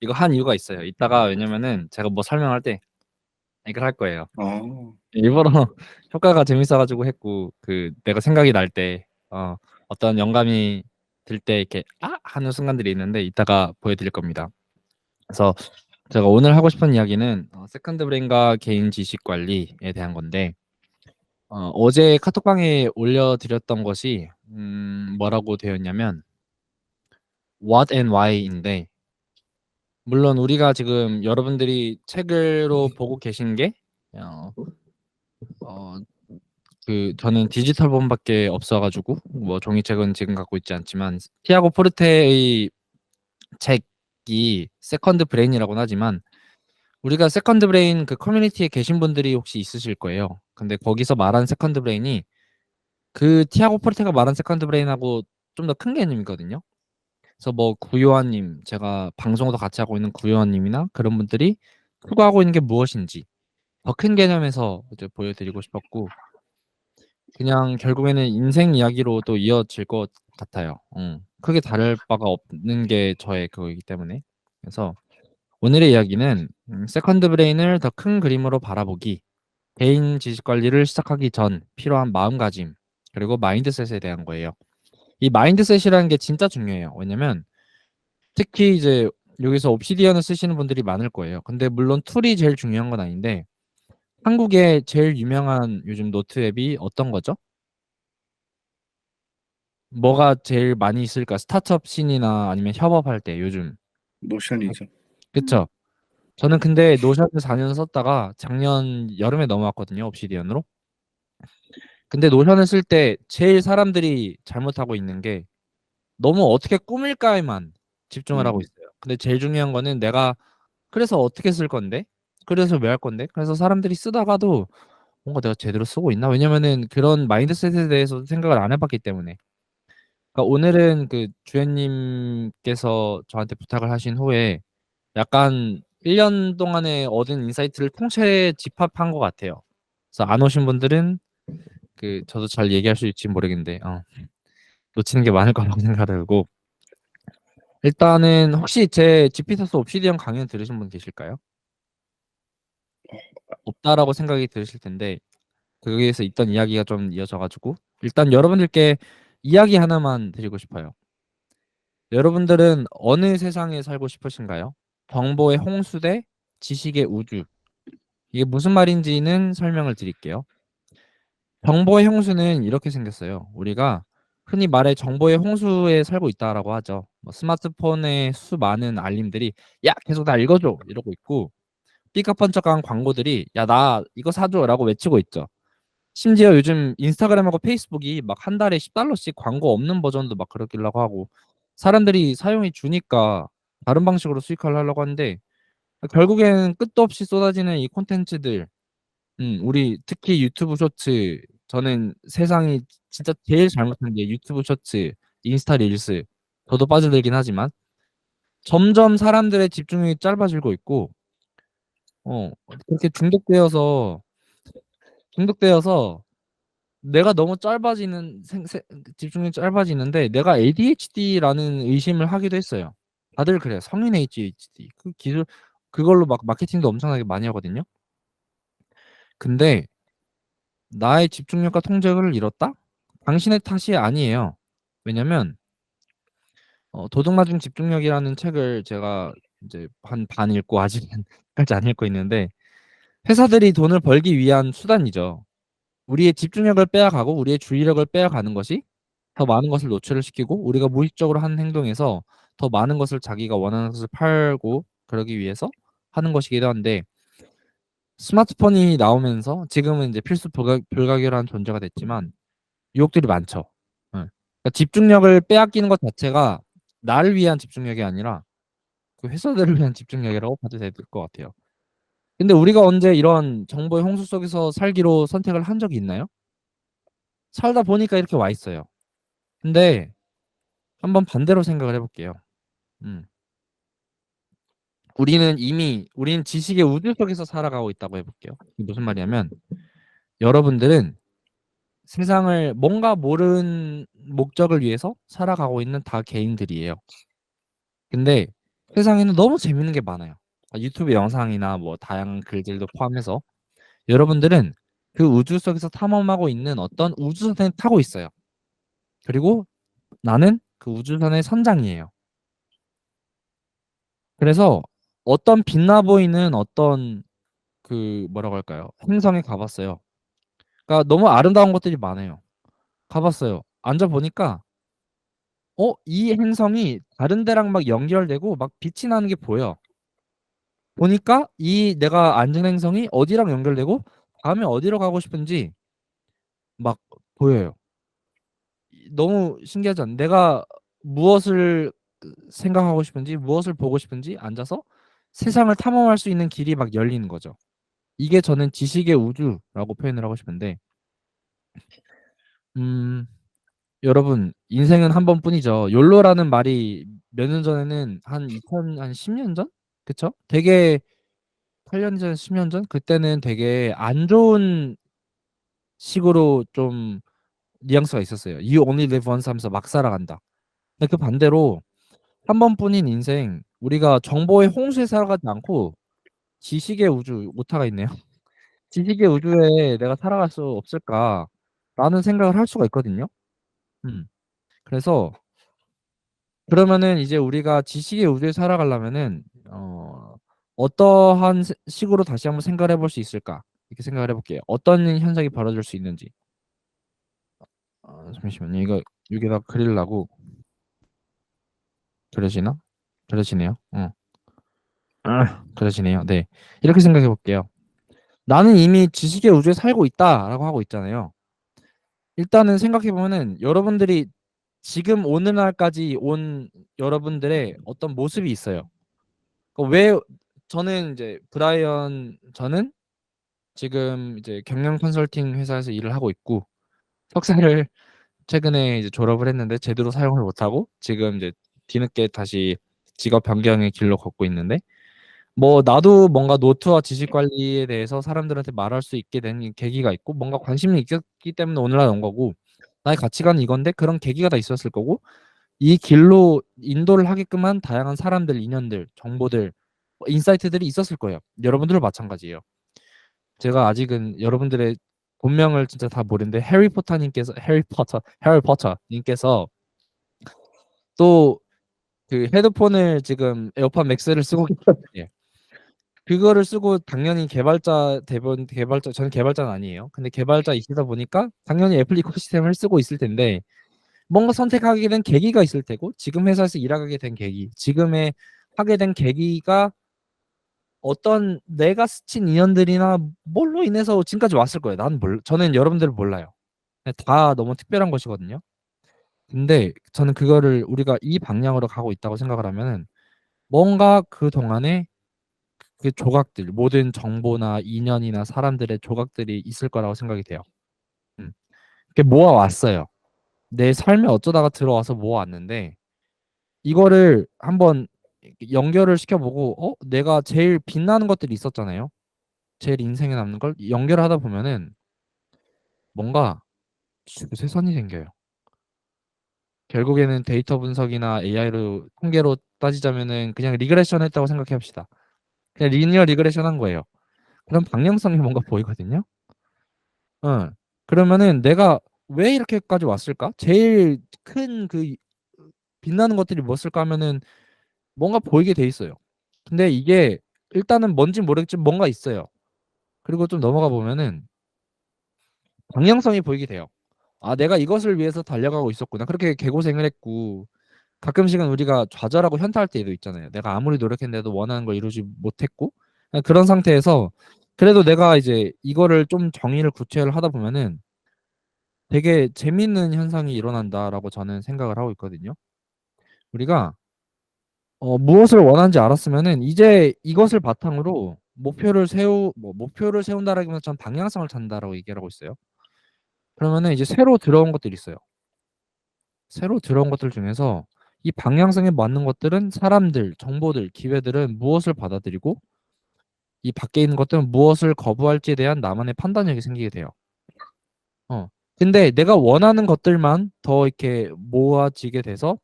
이거 한 이유가 있어요. 이따가 왜냐면은 제가 뭐 설명할 때 이걸 할 거예요. 일부러 효과가 재밌어 가지고 했고 내가 생각이 날 때 어떤 영감이 들 때 이렇게 하는 순간들이 있는데 이따가 보여드릴 겁니다. 그래서 제가 오늘 하고 싶은 이야기는 세컨드 브레인과 개인 지식 관리에 대한 건데 어제 카톡방에 올려드렸던 것이 뭐라고 되었냐면 What and Why인데 물론 우리가 지금 여러분들이 책으로 보고 계신 게 저는 디지털 본밖에 없어 가지고 뭐 종이책은 지금 갖고 있지 않지만 티아고 포르테의 책이 세컨드 브레인이라고는 하지만 우리가 세컨드 브레인 커뮤니티에 계신 분들이 혹시 있으실 거예요. 근데 거기서 말한 세컨드 브레인이 티아고 포르테가 말한 세컨드 브레인하고 좀 더 큰 개념이거든요. 그래서 뭐 구요한님, 제가 방송도 같이 하고 있는 구요한님이나 그런 분들이 추구하고 있는 게 무엇인지 더 큰 개념에서 이제 보여드리고 싶었고 그냥 결국에는 인생 이야기로 또 이어질 것 같아요. 크게 다를 바가 없는 게 저의 그거이기 때문에. 그래서 오늘의 이야기는 세컨드 브레인을 더 큰 그림으로 바라보기, 개인 지식 관리를 시작하기 전 필요한 마음가짐, 그리고 마인드셋에 대한 거예요. 이 마인드셋이라는 게 진짜 중요해요. 왜냐면 특히 이제 여기서 옵시디언을 쓰시는 분들이 많을 거예요. 근데 물론 툴이 제일 중요한 건 아닌데 한국에 제일 유명한 요즘 노트 앱이 어떤 거죠? 뭐가 제일 많이 있을까? 스타트업 씬이나 아니면 협업할 때 요즘. 노션이죠. 그쵸? 저는 근데 노션을 4년 썼다가 작년 여름에 넘어왔거든요, 옵시디언으로. 근데 노션을 쓸 때 제일 사람들이 잘못하고 있는 게 너무 어떻게 꾸밀까에만 집중을 하고 있어요. 근데 제일 중요한 거는 내가 그래서 어떻게 쓸 건데? 그래서 왜 할 건데? 그래서 사람들이 쓰다가도 뭔가 내가 제대로 쓰고 있나? 왜냐면은 그런 마인드셋에 대해서 생각을 안 해봤기 때문에. 그러니까 오늘은 주연님께서 저한테 부탁을 하신 후에 약간 1년 동안에 얻은 인사이트를 통째 집합한 것 같아요. 그래서 안 오신 분들은 저도 잘 얘기할 수 있을지 모르겠는데 놓치는 게 많을 거라고 생각하고 일단은 혹시 제 지피터스 옵시디언 강연 들으신 분 계실까요? 없다라고 생각이 들으실 텐데 거기에서 있던 이야기가 좀 이어져 가지고 일단 여러분들께 이야기 하나만 드리고 싶어요. 여러분들은 어느 세상에 살고 싶으신가요? 정보의 홍수 대 지식의 우주. 이게 무슨 말인지는 설명을 드릴게요. 정보의 홍수는 이렇게 생겼어요. 우리가 흔히 말해 정보의 홍수에 살고 있다라고 하죠. 뭐 스마트폰의 수많은 알림들이 야 계속 나 읽어줘 이러고 있고 삐까뻔쩍한 광고들이 야 나 이거 사줘라고 외치고 있죠. 심지어 요즘 인스타그램하고 페이스북이 막 한 달에 $10씩 광고 없는 버전도 막 그러길라고 하고 사람들이 사용이 주니까 다른 방식으로 수익화를 하려고 하는데 결국에는 끝도 없이 쏟아지는 이 콘텐츠들 우리 특히 유튜브 쇼츠 저는 세상이 진짜 제일 잘못한 게 유튜브 쇼츠, 인스타 릴스 저도 빠져들긴 하지만 점점 사람들의 집중력이 짧아지고 있고 그렇게 중독되어서 내가 너무 짧아지는 집중력이 짧아지는데 내가 ADHD라는 의심을 하기도 했어요. 다들 그래요. 성인 ADHD. 그걸로 막 마케팅도 엄청나게 많이 하거든요. 근데 나의 집중력과 통제력을 잃었다? 당신의 탓이 아니에요. 왜냐면 도둑맞은 집중력이라는 책을 제가 이제 한 반 읽고 아직은 까지 안 읽고 있는데 회사들이 돈을 벌기 위한 수단이죠. 우리의 집중력을 빼앗가고 우리의 주의력을 빼앗가는 것이 더 많은 것을 노출을 시키고 우리가 무의식적으로 하는 행동에서 더 많은 것을 자기가 원하는 것을 팔고 그러기 위해서 하는 것이기도 한데 스마트폰이 나오면서 지금은 이제 필수 불가결한 존재가 됐지만 유혹들이 많죠. 그러니까 집중력을 빼앗기는 것 자체가 나를 위한 집중력이 아니라 회사들을 위한 집중력이라고 봐도 될 것 같아요. 근데 우리가 언제 이런 정보의 홍수 속에서 살기로 선택을 한 적이 있나요? 살다 보니까 이렇게 와 있어요. 근데 한번 반대로 생각을 해볼게요. 음. 우리는 지식의 우주 속에서 살아가고 있다고 해볼게요. 이게 무슨 말이냐면 여러분들은 세상을 뭔가 모르는 목적을 위해서 살아가고 있는 다 개인들이에요. 근데 세상에는 너무 재밌는 게 많아요. 유튜브 영상이나 뭐 다양한 글들도 포함해서 여러분들은 그 우주 속에서 탐험하고 있는 어떤 우주선에 타고 있어요. 그리고 나는 그 우주선의 선장이에요. 그래서 어떤 빛나 보이는 어떤 그 뭐라고 할까요? 행성에 가봤어요. 그러니까 너무 아름다운 것들이 많아요. 가봤어요. 앉아 보니까 이 행성이 다른 데랑 막 연결되고 막 빛이 나는 게 보여. 보니까 이 내가 앉은 행성이 어디랑 연결되고 다음에 어디로 가고 싶은지 막 보여요. 너무 신기하지 않나요? 내가 무엇을 생각하고 싶은지 무엇을 보고 싶은지 앉아서 세상을 탐험할 수 있는 길이 막 열리는 거죠. 이게 저는 지식의 우주라고 표현을 하고 싶은데 음 여러분 인생은 한 번뿐이죠. 욜로라는 말이 몇 년 전에는 한 10년 전? 그쵸? 되게 8년 전, 10년 전? 그때는 되게 안 좋은 식으로 좀 뉘앙스가 있었어요. You only live once 하면서 막 살아간다. 근데 그 반대로 한 번뿐인 인생, 우리가 정보의 홍수에 살아가지 않고 지식의 우주, 오타가 있네요. 지식의 우주에 내가 살아갈 수 없을까라는 생각을 할 수가 있거든요. 음. 그래서 그러면은 이제 우리가 지식의 우주에 살아가려면은 어떠한 식으로 다시 한번 생각을 해볼 수 있을까? 이렇게 생각을 해볼게요. 어떤 현상이 벌어질 수 있는지. 잠시만요. 이거 여기다 그리려고 그러시나? 그러시네요. 그러시네요. 네. 이렇게 생각해 볼게요. 나는 이미 지식의 우주에 살고 있다라고 하고 있잖아요. 일단은 생각해 보면은 여러분들이 지금 오늘날까지 온 여러분들의 어떤 모습이 있어요. 왜 저는 이제 저는 지금 이제 경영 컨설팅 회사에서 일을 하고 있고 석사를 최근에 이제 졸업을 했는데 제대로 사용을 못하고 지금 이제 뒤늦게 다시 직업 변경의 길로 걷고 있는데 뭐 나도 뭔가 노트와 지식 관리에 대해서 사람들한테 말할 수 있게 된 계기가 있고 뭔가 관심이 있었기 때문에 오늘날 온 거고 나의 가치관은 이건데 그런 계기가 다 있었을 거고 이 길로 인도를 하게끔 한 다양한 사람들, 인연들, 정보들, 인사이트들이 있었을 거예요. 여러분들도 마찬가지예요. 제가 아직은 여러분들의 본명을 진짜 다 모르는데 해리포터 님께서 또 그 헤드폰을 지금 에어팟 맥스를 쓰고 계시거든요. 그거를 쓰고 당연히 개발자 저는 개발자는 아니에요. 근데 개발자이시다 보니까 당연히 애플 이코시스템을 쓰고 있을 텐데 뭔가 선택하게 된 계기가 있을 테고 지금 회사에서 일하게 된 계기, 지금의 하게 된 계기가 어떤 내가 스친 인연들이나 뭘로 인해서 지금까지 왔을 거예요. 저는 여러분들을 몰라요. 다 너무 특별한 것이거든요. 근데 저는 그거를 우리가 이 방향으로 가고 있다고 생각을 하면은 뭔가 그 동안에 그 조각들, 모든 정보나 인연이나 사람들의 조각들이 있을 거라고 생각이 돼요. 음. 이렇게 모아왔어요. 내 삶에 어쩌다가 들어와서 모아왔는데 이거를 한번 연결을 시켜보고 내가 제일 빛나는 것들이 있었잖아요. 제일 인생에 남는 걸 연결하다 보면은 뭔가 주제선이 생겨요. 결국에는 데이터 분석이나 AI로 통계로 따지자면은 그냥 리그레션 했다고 생각해 봅시다. 그냥 리니어 리그레션 한 거예요. 그럼 방향성이 뭔가 보이거든요. 그러면은 내가 왜 이렇게까지 왔을까? 제일 큰 그 빛나는 것들이 무엇일까 하면은 뭔가 보이게 돼 있어요. 근데 이게 일단은 뭔진 모르겠지만 뭔가 있어요. 그리고 좀 넘어가 보면은 방향성이 보이게 돼요. 아, 내가 이것을 위해서 달려가고 있었구나. 그렇게 개고생을 했고 가끔씩은 우리가 좌절하고 현타할 때도 있잖아요. 내가 아무리 노력했는데도 원하는 걸 이루지 못했고 그런 상태에서 그래도 내가 이제 이거를 좀 정의를 구체를 하다 보면은 되게 재밌는 현상이 일어난다라고 저는 생각을 하고 있거든요. 우리가 무엇을 원하는지 알았으면은 이제 이것을 바탕으로 목표를 세운다라기보다 전 방향성을 찾는다라고 얘기를 하고 있어요. 그러면은 이제 새로 들어온 것들이 있어요. 새로 들어온 것들 중에서 이 방향성에 맞는 것들은 사람들, 정보들, 기회들은 무엇을 받아들이고 이 밖에 있는 것들은 무엇을 거부할지에 대한 나만의 판단력이 생기게 돼요. 근데 내가 원하는 것들만 더 이렇게 모아지게 돼서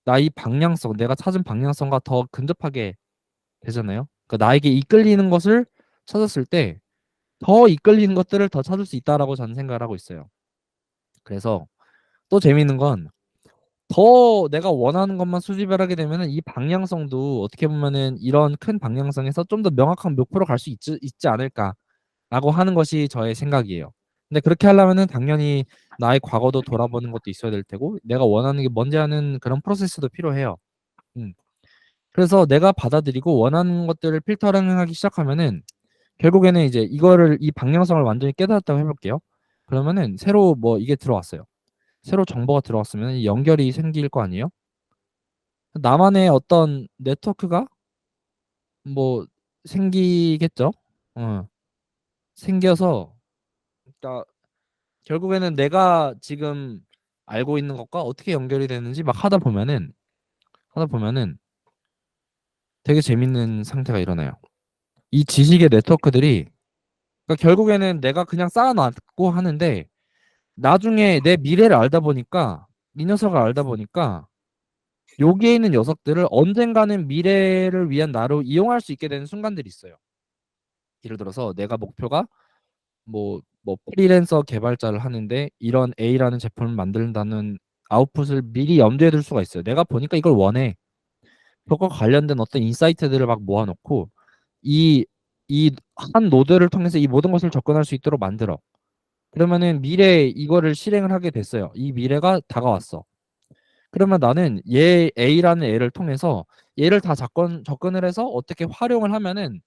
나의 방향성, 내가 찾은 방향성과 더 근접하게 되잖아요. 그러니까 나에게 이끌리는 것을 찾았을 때 더 이끌리는 것들을 더 찾을 수 있다라고 저는 생각을 하고 있어요. 그래서 또 재미있는 건 더 내가 원하는 것만 수집을 하게 되면은 이 방향성도 어떻게 보면은 이런 큰 방향성에서 좀 더 명확한 목표로 갈 수 있지 않을까라고 하는 것이 저의 생각이에요. 근데 그렇게 하려면은 당연히 나의 과거도 돌아보는 것도 있어야 될 테고 내가 원하는 게 뭔지 하는 그런 프로세스도 필요해요. 음. 그래서 내가 받아들이고 원하는 것들을 필터링하기 시작하면은 결국에는 이제 이거를 이 방향성을 완전히 깨달았다고 해볼게요. 그러면은 새로 뭐 이게 들어왔어요. 새로 정보가 들어왔으면 연결이 생길 거 아니에요? 나만의 어떤 네트워크가 뭐 생기겠죠? 어, 생겨서 그러니까 결국에는 내가 지금 알고 있는 것과 어떻게 연결이 되는지 막 하다 보면은 되게 재밌는 상태가 일어나요. 이 지식의 네트워크들이 그러니까 결국에는 내가 그냥 쌓아놨고 하는데 나중에 내 미래를 알다 보니까 이 녀석을 알다 보니까 여기에 있는 녀석들을 언젠가는 미래를 위한 나로 이용할 수 있게 되는 순간들이 있어요. 예를 들어서 내가 목표가 뭐 프리랜서 개발자를 하는데 이런 A라는 제품을 만든다는 아웃풋을 미리 염두에 둘 수가 있어요. 내가 보니까 이걸 원해. 그것과 관련된 어떤 인사이트들을 막 모아놓고 이 이 한 노드를 통해서 이 모든 것을 접근할 수 있도록 만들어. 그러면은 미래에 이거를 실행을 하게 됐어요. 이 미래가 다가왔어. 그러면 나는 얘 A라는 애를 통해서 얘를 다 접근을 해서 어떻게 활용을 하면은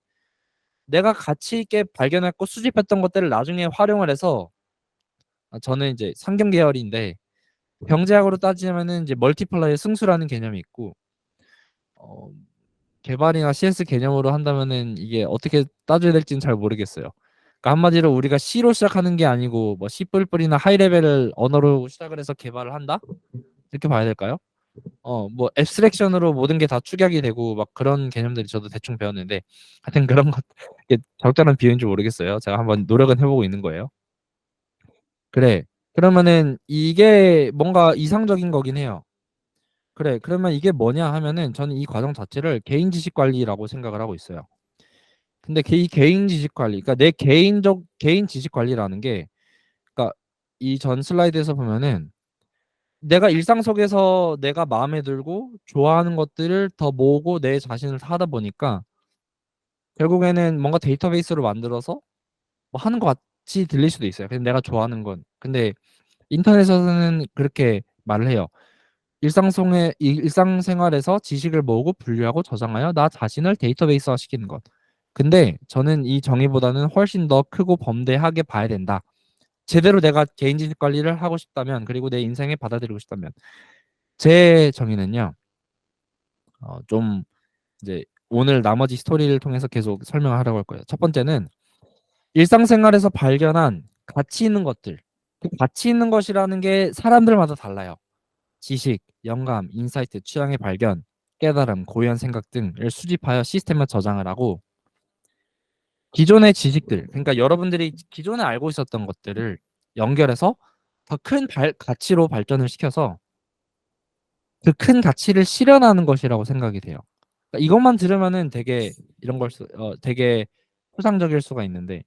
내가 가치 있게 발견했고 수집했던 것들을 나중에 활용을 해서 저는 이제 상경 계열인데 경제학으로 따지면은 이제 멀티플라이어 승수라는 개념이 있고 어, 개발이나 CS 개념으로 한다면은 이게 어떻게 따져야 될지는 잘 모르겠어요. 그러니까 한마디로 우리가 C로 시작하는 게 아니고 뭐 C++이나 하이 레벨을 언어로 시작을 해서 개발을 한다? 이렇게 봐야 될까요? 뭐 앱스트랙션으로 모든 게 다 축약이 되고 막 그런 개념들이 저도 대충 배웠는데 하여튼 그런 것 이게 적절한 비유인지 모르겠어요. 제가 한번 노력은 해보고 있는 거예요. 그래. 그러면은 이게 뭔가 이상적인 거긴 해요. 그래. 그러면 이게 뭐냐 하면은 저는 이 과정 자체를 개인 지식 관리라고 생각을 하고 있어요. 근데 이 개인 지식 관리, 그러니까 내 개인 지식 관리라는 게, 그러니까 이 전 슬라이드에서 보면은 내가 일상 속에서 내가 마음에 들고 좋아하는 것들을 더 모으고 내 자신을 하다 보니까 결국에는 뭔가 데이터베이스로 만들어서 뭐 하는 것 같이 들릴 수도 있어요. 근데 내가 좋아하는 건. 근데 인터넷에서는 그렇게 말을 해요. 일상생활에서 지식을 모으고 분류하고 저장하여 나 자신을 데이터베이스화 시키는 것. 근데 저는 이 정의보다는 훨씬 더 크고 범대하게 봐야 된다. 제대로 내가 개인 지식 관리를 하고 싶다면, 그리고 내 인생에 받아들이고 싶다면, 제 정의는요, 좀 이제 오늘 나머지 스토리를 통해서 계속 설명을 하려고 할 거예요. 첫 번째는 일상생활에서 발견한 가치 있는 것들. 그 가치 있는 것이라는 게 사람들마다 달라요. 지식, 영감, 인사이트, 취향의 발견, 깨달음, 고유한 생각 등을 수집하여 시스템에 저장을 하고 기존의 지식들, 그러니까 여러분들이 기존에 알고 있었던 것들을 연결해서 더 큰 가치로 발전을 시켜서 그 큰 가치를 실현하는 것이라고 생각이 돼요. 그러니까 이것만 들으면은 되게 되게 추상적일 수가 있는데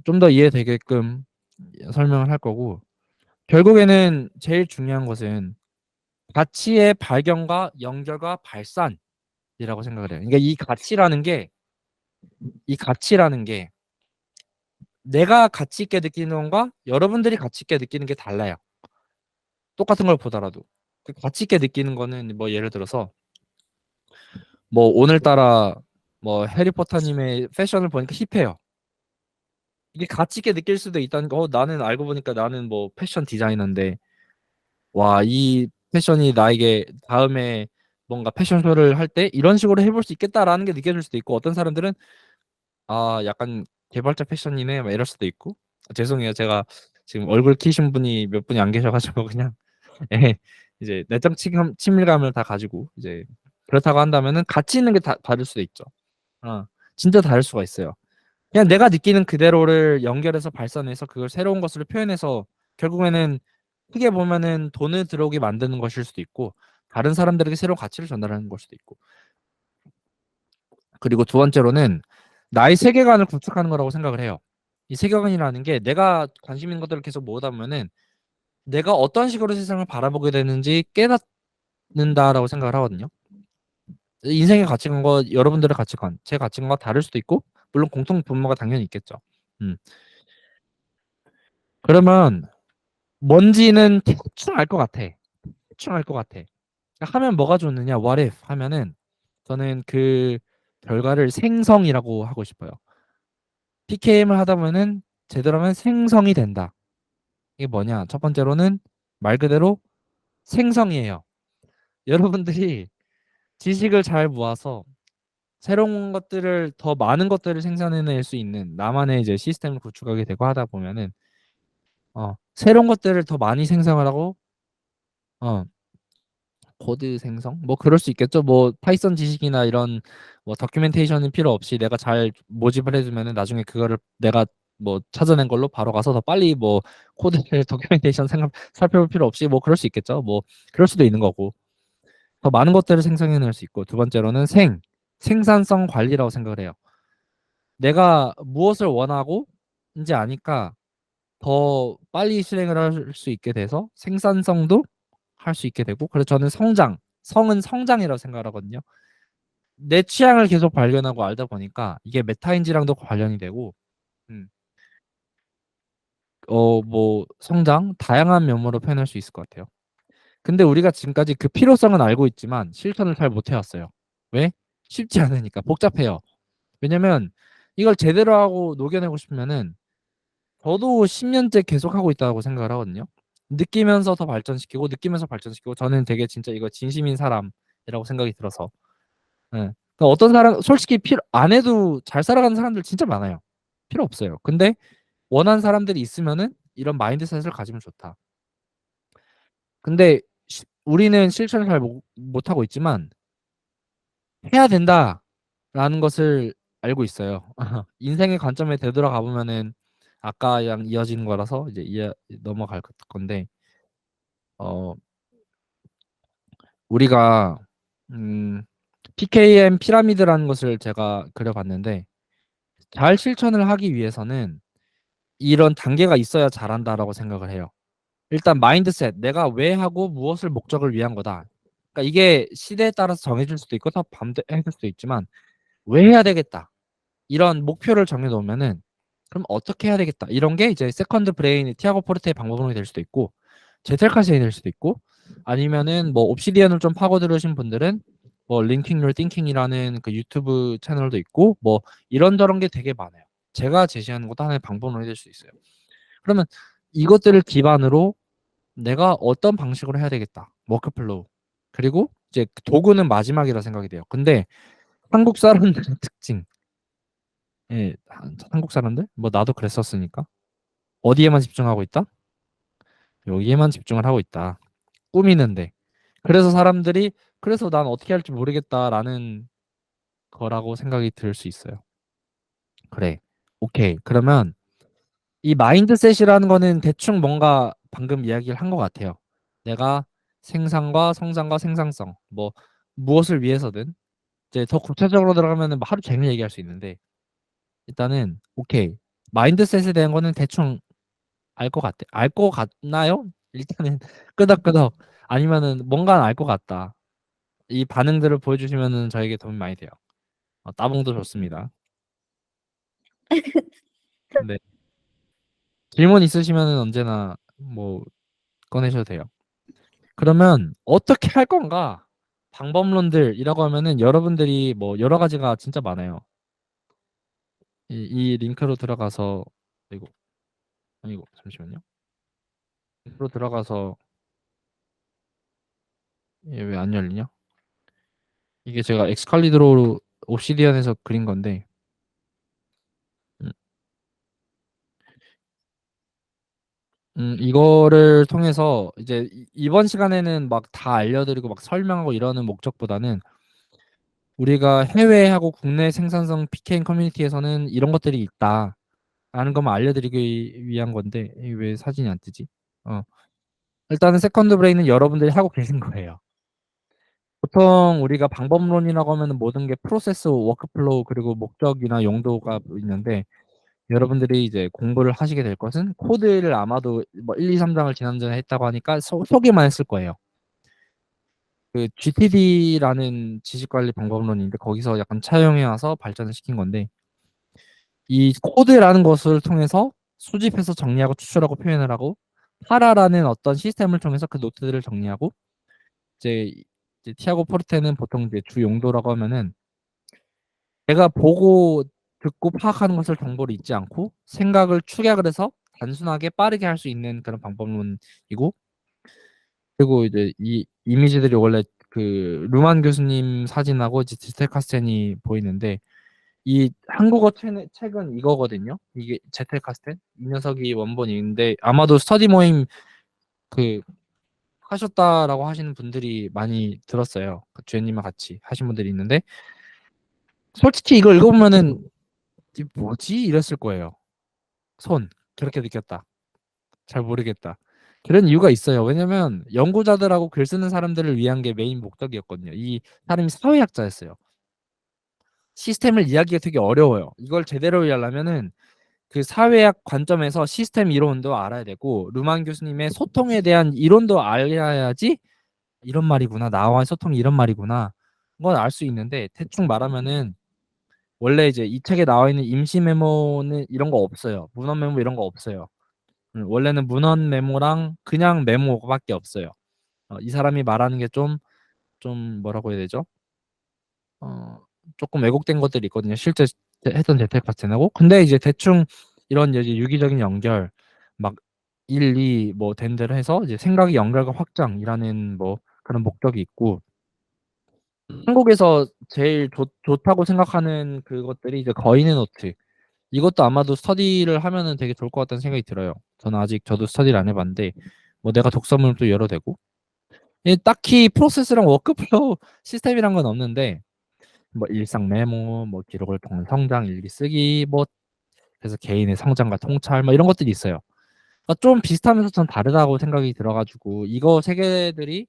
좀 더 이해되게끔 설명을 할 거고 결국에는 제일 중요한 것은 가치의 발견과 연결과 발산이라고 생각을 해요. 그러니까 이 가치라는 게 내가 가치 있게 느끼는 것과 여러분들이 가치 있게 느끼는 게 달라요. 똑같은 걸 보더라도. 그 가치 있게 느끼는 거는 뭐 예를 들어서 뭐 오늘따라 뭐 해리포터님의 패션을 보니까 힙해요. 이게 가치 있게 느낄 수도 있다는 거. 나는 알고 보니까 나는 뭐 패션 디자이너인데 와, 이 패션이 나에게 다음에 뭔가 패션쇼를 할 때 이런 식으로 해볼 수 있겠다라는 게 느껴질 수도 있고 어떤 사람들은 아 약간 개발자 패션이네 막 이럴 수도 있고 죄송해요 제가 지금 얼굴 키신 분이 몇 분이 안 계셔가지고 그냥 예, 이제 내적 친밀감을 다 가지고 이제 그렇다고 한다면은 가치 있는 게 다를 수도 있죠. 어, 진짜 다를 수가 있어요. 그냥 내가 느끼는 그대로를 연결해서 발산해서 그걸 새로운 것으로 표현해서 결국에는 크게 보면은 돈을 들어오게 만드는 것일 수도 있고 다른 사람들에게 새로운 가치를 전달하는 걸 수도 있고. 그리고 두 번째로는 나의 세계관을 구축하는 거라고 생각을 해요. 이 세계관이라는 게 내가 관심 있는 것들을 계속 모으다 보면은 내가 어떤 식으로 세상을 바라보게 되는지 깨닫는다라고 생각을 하거든요. 인생의 가치관과 여러분들의 가치관, 제 가치관과 다를 수도 있고 물론 공통 분모가 당연히 있겠죠. 그러면 뭔지는 대충 알 것 같아. 대충 알 것 같아. 하면 뭐가 좋느냐? What if 하면은 저는 그 결과를 생성이라고 하고 싶어요. PKM을 하다 보면은 제대로 하면 생성이 된다. 이게 뭐냐? 첫 번째로는 말 그대로 생성이에요. 여러분들이 지식을 잘 모아서 새로운 것들을 더 많은 것들을 생산해낼 수 있는 나만의 이제 시스템을 구축하게 되고 하다 보면은 새로운 것들을 더 많이 생성을 하고 어 코드 생성? 뭐 그럴 수 있겠죠. 뭐 파이썬 지식이나 이런 뭐 다큐멘테이션은 필요 없이 내가 잘 모집을 해주면은 나중에 그거를 내가 뭐 찾아낸 걸로 바로 가서 더 빨리 뭐 코드를 다큐멘테이션 살펴볼 필요 없이 뭐 그럴 수 있겠죠. 뭐 그럴 수도 있는 거고 더 많은 것들을 생성해낼 수 있고 두 번째로는 생산성 관리라고 생각을 해요. 내가 무엇을 원하고 이제 아니까 더 빨리 실행을 할 수 있게 돼서 생산성도 할 수 있게 되고 그래서 저는 성은 성장이라고 생각을 하거든요. 내 취향을 계속 발견하고 알다 보니까 이게 메타인지랑도 관련이 되고 음, 뭐 성장 다양한 면모로 표현할 수 있을 것 같아요. 근데 우리가 지금까지 그 필요성은 알고 있지만 실천을 잘 못 해왔어요. 왜? 쉽지 않으니까 복잡해요. 왜냐면 이걸 제대로 하고 녹여내고 싶으면은 저도 10년째 계속 하고 있다고 생각을 하거든요. 느끼면서 더 발전시키고 느끼면서 발전시키고 저는 되게 진짜 이거 진심인 사람이라고 생각이 들어서 예. 그러니까 어떤 사람 솔직히 필요 안 해도 잘 살아가는 사람들 진짜 많아요. 필요 없어요. 근데 원하는 사람들이 있으면은 이런 마인드셋을 가지면 좋다. 근데 우리는 실천을 잘 못하고 있지만 해야 된다라는 것을 알고 있어요. 인생의 관점에 되돌아가 보면은 아까랑 이어지는 거라서 이제 넘어갈 건데 어 우리가 음 PKM 피라미드라는 것을 제가 그려봤는데 잘 실천을 하기 위해서는 이런 단계가 있어야 잘한다라고 생각을 해요. 일단 마인드셋, 내가 왜 하고 무엇을 목적을 위한 거다. 그러니까 이게 시대에 따라서 정해질 수도 있고 더 반대할 수도 있지만 왜 해야 되겠다. 이런 목표를 정해놓으면은 그럼 어떻게 해야 되겠다. 이런 게 이제 세컨드 브레인 티아고 포르테의 방법론이 될 수도 있고 제텔카시이 될 수도 있고 아니면은 뭐 옵시디언을 좀 파고 들으신 분들은 뭐 링킹 율 띵킹이라는 그 유튜브 채널도 있고 뭐 이런저런 게 되게 많아요. 제가 제시하는 것도 하나의 방법론이 될 수 있어요. 그러면 이것들을 기반으로 내가 어떤 방식으로 해야 되겠다. 워크플로우. 그리고 이제 도구는 마지막이라 생각이 돼요. 근데 한국 사람들의 특징, 한국 사람들? 뭐 나도 그랬었으니까. 어디에만 집중하고 있다? 여기에만 집중을 하고 있다. 꾸미는데. 그래서 사람들이 그래서 난 어떻게 할지 모르겠다라는 거라고 생각이 들 수 있어요. 그래. 오케이. 그러면 이 마인드셋이라는 거는 대충 뭔가 방금 이야기를 한 것 같아요. 내가 생산과 성장과 생산성, 뭐 무엇을 위해서든 이제 더 구체적으로 들어가면은 뭐 하루 종일 얘기할 수 있는데 일단은 오케이. 마인드셋에 대한 거는 대충 알 것 같아. 알 것 같나요? 일단은 끄덕끄덕 아니면은 뭔가는 알 것 같다. 이 반응들을 보여주시면은 저에게 도움이 많이 돼요. 따봉도 좋습니다. 네. 질문 있으시면은 언제나 뭐 꺼내셔도 돼요. 그러면 어떻게 할 건가? 방법론들이라고 하면은 여러분들이 뭐 여러 가지가 진짜 많아요. 이 링크로 들어가서 아이고 잠시만요. 링크로 들어가서 얘 왜 안 열리냐? 이게 제가 엑스칼리드로 옵시디언에서 그린 건데 음, 이거를 통해서 이제 이번 시간에는 막 다 알려드리고 막 설명하고 이러는 목적보다는 우리가 해외하고 국내 생산성 PKM 커뮤니티에서는 이런 것들이 있다라는 것만 알려드리기 위한 건데 이게 왜 사진이 안 뜨지? 어, 일단은 세컨드 브레인은 여러분들이 하고 계신 거예요. 보통 우리가 방법론이라고 하면 모든 게 프로세스, 워크플로우 그리고 목적이나 용도가 있는데 여러분들이 이제 공부를 하시게 될 것은 코드를 아마도 뭐 1, 2, 3장을 지난전에 했다고 하니까 소개만 했을 거예요. 그 GTD라는 지식관리 방법론인데 거기서 약간 차용해 와서 발전을 시킨 건데 이 코드라는 것을 통해서 수집해서 정리하고 추출하고 표현을 하고 파라라는 어떤 시스템을 통해서 그 노트들을 정리하고 이제, 이제 티아고 포르테는 보통 이제 주 용도라고 하면은 내가 보고 듣고 파악하는 것을 정보를 잊지 않고 생각을 축약을 해서 단순하게 빠르게 할 수 있는 그런 방법론이고 그리고 이제 이 이미지들이 원래 그 루만 교수님 사진하고 이제 디지털 카스텐이 보이는데 이 한국어 책은 이거거든요. 이게 제텔 카스텐 이 녀석이 원본인데 아마도 스터디 모임 그 하셨다라고 하시는 분들이 많이 들었어요. 그 주연님과 같이 하신 분들이 있는데 솔직히 이거 읽어보면은 뭐지 이랬을 거예요. 손 그렇게 느꼈다. 잘 모르겠다. 그런 이유가 있어요. 왜냐면 연구자들하고 글 쓰는 사람들을 위한 게 메인 목적이었거든요. 이 사람이 사회학자였어요. 시스템을 이해하기가 되게 어려워요. 이걸 제대로 이해하려면은 그 사회학 관점에서 시스템 이론도 알아야 되고 루만 교수님의 소통에 대한 이론도 알아야지 이런 말이구나. 나와의 소통이 이런 말이구나. 그건 알 수 있는데 대충 말하면은 원래 이제 이 책에 나와 있는 임시 메모는 이런 거 없어요. 문헌 메모 이런 거 없어요. 원래는 문헌 메모랑 그냥 메모밖에 없어요. 이 사람이 말하는 게 좀 뭐라고 해야 되죠? 조금 왜곡된 것들이 있거든요. 실제 했던 재택 파트너고. 근데 이제 대충 이런 이제 유기적인 연결, 막 1, 2, 뭐 된 대로 해서 이제 생각의 연결과 확장이라는 뭐 그런 목적이 있고 한국에서 제일 좋다고 생각하는 그것들이 이제 거인의 노트. 이것도 아마도 스터디를 하면은 되게 좋을 것 같다는 생각이 들어요. 저는 아직 저도 스터디를 안 해봤는데 뭐 내가 독서문도 열어도 되고 딱히 프로세스랑 워크플로우 시스템이란 건 없는데 뭐 일상 메모, 뭐 기록을 통한 성장, 일기 쓰기, 뭐 그래서 개인의 성장과 통찰, 뭐 이런 것들이 있어요. 그러니까 좀 비슷하면서 좀 다르다고 생각이 들어가지고 이거 세 개들이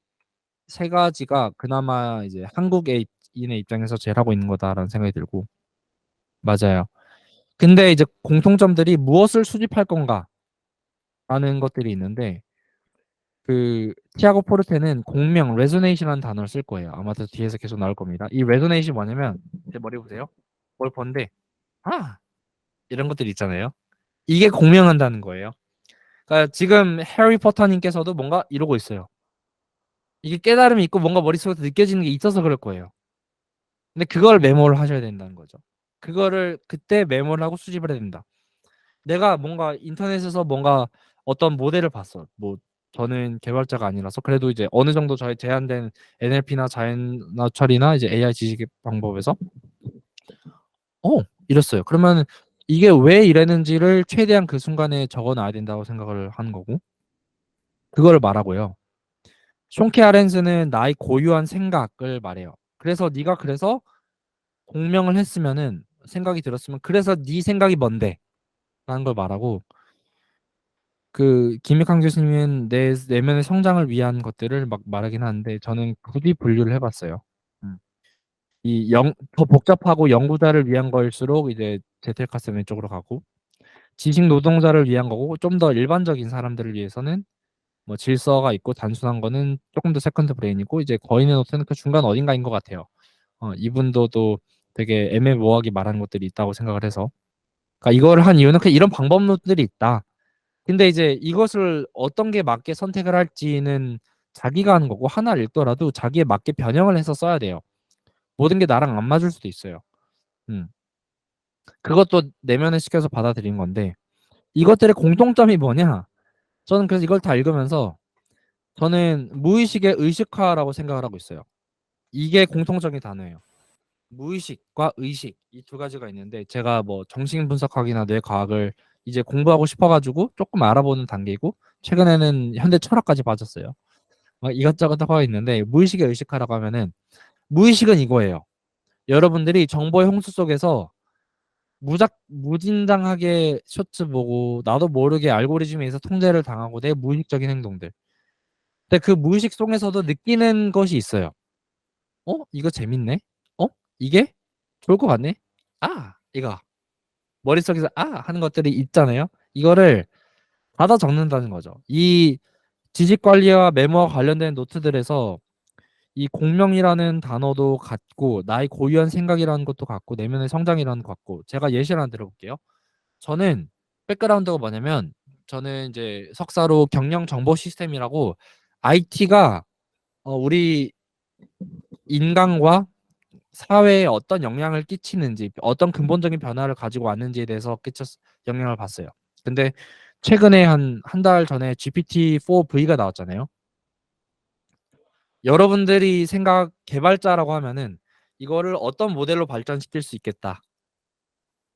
세 가지가 그나마 이제 한국인의 입장에서 제일 하고 있는 거다라는 생각이 들고 맞아요. 근데 이제 공통점들이 무엇을 수집할 건가라는 것들이 있는데 그 티아고 포르테는 공명, 레소네이션이라는 단어를 쓸 거예요. 아마도 뒤에서 계속 나올 겁니다. 이 레소네이션이 뭐냐면 제 머리 보세요. 뭘 본데 아 이런 것들이 있잖아요. 이게 공명한다는 거예요. 그러니까 지금 해리포터님께서도 뭔가 이러고 있어요. 이게 깨달음이 있고 뭔가 머릿속에서 느껴지는 게 있어서 그럴 거예요. 근데 그걸 메모를 하셔야 된다는 거죠. 그거를 그때 메모를 하고 수집을 해야 된다. 내가 뭔가 인터넷에서 뭔가 어떤 모델을 봤어. 뭐 저는 개발자가 아니라서 그래도 이제 어느 정도 저의 제한된 NLP나 자연어 처리나 이제 AI 지식 방법에서 이랬어요. 그러면 이게 왜 이랬는지를 최대한 그 순간에 적어 놔야 된다고 생각을 하는 거고 그거를 말하고요. 숀케 아렌스는 나의 고유한 생각을 말해요. 그래서 네가 그래서 공명을 했으면은 생각이 들었으면 그래서 네 생각이 뭔데? 라는 걸 말하고 그 김익환 교수님은 내 내면의 성장을 위한 것들을 막 말하긴 하는데 저는 굳이 분류를 해봤어요. 음. 더 복잡하고 연구자를 위한 거일수록 이제 제텔카스 왼쪽으로 가고 지식 노동자를 위한 거고 좀 더 일반적인 사람들을 위해서는 뭐 질서가 있고 단순한 거는 조금 더 세컨드 브레인이고 이제 거인의 노트는 그 중간 어딘가인 것 같아요. 이분도 또 되게 애매모호하게 말하는 것들이 있다고 생각을 해서 그러니까 이거를 한 이유는 그 이런 방법론들이 있다. 근데 이제 이것을 어떤 게 맞게 선택을 할지는 자기가 하는 거고 하나를 읽더라도 자기에 맞게 변형을 해서 써야 돼요. 모든 게 나랑 안 맞을 수도 있어요. 음. 그것도 내면을 시켜서 받아들인 건데 이것들의 공통점이 뭐냐? 저는 그래서 이걸 다 읽으면서 저는 무의식의 의식화라고 생각을 하고 있어요. 이게 공통적인 단어예요. 무의식과 의식 이 두 가지가 있는데 제가 뭐 정신분석학이나 뇌과학을 이제 공부하고 싶어가지고 조금 알아보는 단계이고 최근에는 현대 철학까지 빠졌어요. 막 이것저것 하고 있는데 무의식의 의식화라고 하면은 무의식은 이거예요. 여러분들이 정보의 홍수 속에서 무진장하게 쇼츠 보고 나도 모르게 알고리즘에 의해서 통제를 당하고 내 무의식적인 행동들 근데 그 무의식 속에서도 느끼는 것이 있어요. 이거 재밌네. 어? 이게 좋을 것 같네. 이거 머릿속에서 하는 것들이 있잖아요. 이거를 받아 적는다는 거죠. 이 지식 관리와 메모와 관련된 노트들에서 이 공명이라는 단어도 같고 나의 고유한 생각이라는 것도 같고 내면의 성장이라는 것 같고 제가 예시를 하나 들어볼게요. 저는 백그라운드가 뭐냐면 저는 이제 석사로 경영 정보 시스템이라고 IT가 우리 인간과 사회에 어떤 영향을 끼치는지 어떤 근본적인 변화를 가지고 왔는지에 대해서 영향을 봤어요. 근데 최근에 한 달 전에 GPT-4V가 나왔잖아요. 여러분들이 생각 개발자라고 하면은 이거를 어떤 모델로 발전시킬 수 있겠다.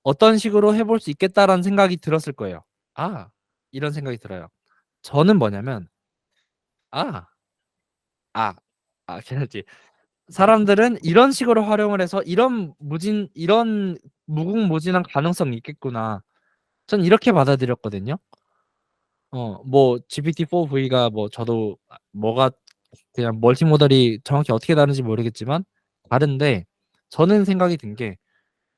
어떤 식으로 해볼 수 있겠다라는 생각이 들었을 거예요. 이런 생각이 들어요. 저는 뭐냐면 아, 아, 괜찮지. 사람들은 이런 식으로 활용을 해서 이런 무궁무진한 가능성이 있겠구나. 전 이렇게 받아들였거든요. 뭐 GPT-4V가 뭐 저도 뭐가 그냥 멀티모델이 정확히 어떻게 다른지 모르겠지만 다른데 저는 생각이 든 게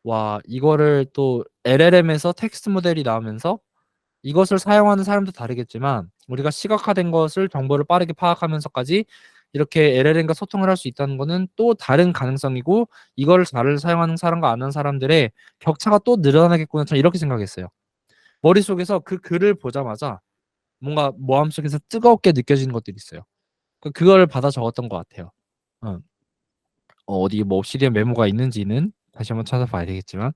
와, 이거를 또 LLM에서 텍스트 모델이 나오면서 이것을 사용하는 사람도 다르겠지만 우리가 시각화된 것을 정보를 빠르게 파악하면서까지 이렇게 LLM과 소통을 할 수 있다는 거는 또 다른 가능성이고 이거를 잘 사용하는 사람과 안 하는 사람들의 격차가 또 늘어나겠구나. 저는 이렇게 생각했어요. 머릿속에서 그 글을 보자마자 뭔가 마음속에서 뜨겁게 느껴지는 것들이 있어요. 그걸 받아 적었던 것 같아요. 어. 어디 뭐 옵시디언 메모가 있는지는 다시 한번 찾아봐야 되겠지만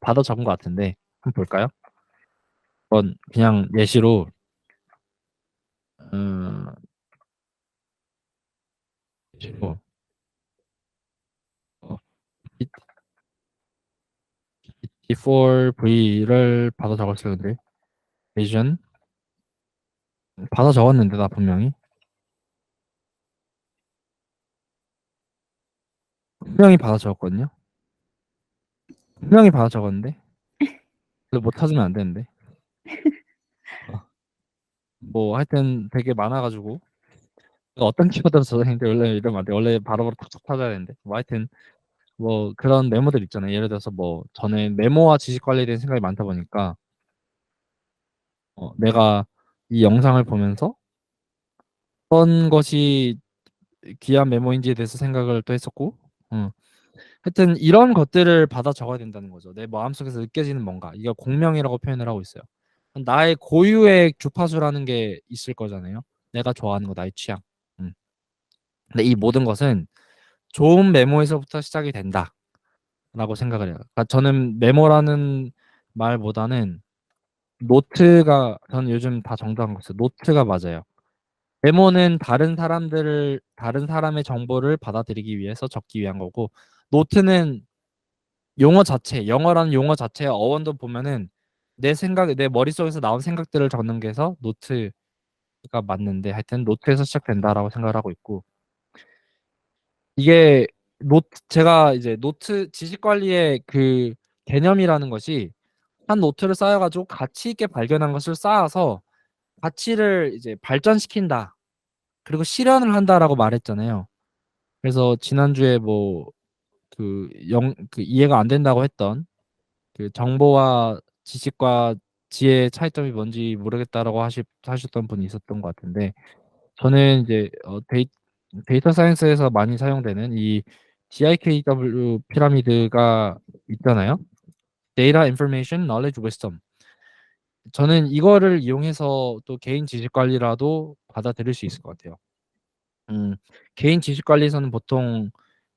받아 적은 것 같은데 한번 볼까요? 그냥 예시로 음, 예시로 어, T4V를 받아 적었어요. 근데 비전 받아 적었는데 나 분명히 받아 적었거든요. 분명히 받아 적었는데 근데 못 찾으면 안 되는데 뭐 하여튼 되게 많아가지고 어떤 키워드로 저장했는데 원래 이러면 안 돼. 원래 바로바로 탁탁 찾아야 되는데 뭐 하여튼 뭐 그런 메모들 있잖아요. 예를 들어서 뭐 저는 메모와 지식 관리에 대한 생각이 많다 보니까 내가 이 영상을 보면서 어떤 것이 귀한 메모인지에 대해서 생각을 또 했었고 하여튼 이런 것들을 받아 적어야 된다는 거죠. 내 마음속에서 느껴지는 뭔가 이걸 공명이라고 표현을 하고 있어요. 나의 고유의 주파수라는 게 있을 거잖아요. 내가 좋아하는 거 나의 취향. 음. 근데 이 모든 것은 좋은 메모에서부터 시작이 된다라고 생각을 해요. 그러니까 저는 메모라는 말보다는 노트가 저는 요즘 다 정당한 거 있어요. 노트가 맞아요. 메모는 다른 사람의 정보를 받아들이기 위해서 적기 위한 거고 노트는 용어 자체, 영어라는 용어 자체의 어원도 보면은 내 머릿속에서 나온 생각들을 적는 게 해서 노트가 맞는데 하여튼 노트에서 시작된다라고 생각을 하고 있고 이게 제가 이제 노트 지식 관리의 그 개념이라는 것이 한 노트를 쌓여가지고 가치 있게 발견한 것을 쌓아서 가치를 이제 발전시킨다. 그리고 실현을 한다라고 말했잖아요. 그래서 지난주에 뭐 그 이해가 안 된다고 했던 그 정보와 지식과 지혜의 차이점이 뭔지 모르겠다라고 하셨던 분이 있었던 것 같은데 저는 이제 데이터 사이언스에서 많이 사용되는 이 DIKW 피라미드가 있잖아요. Data, Information, Knowledge, Wisdom. 저는 이거를 이용해서 또 개인 지식 관리라도 받아들일 수 있을 것 같아요. 개인 지식 관리에서는 보통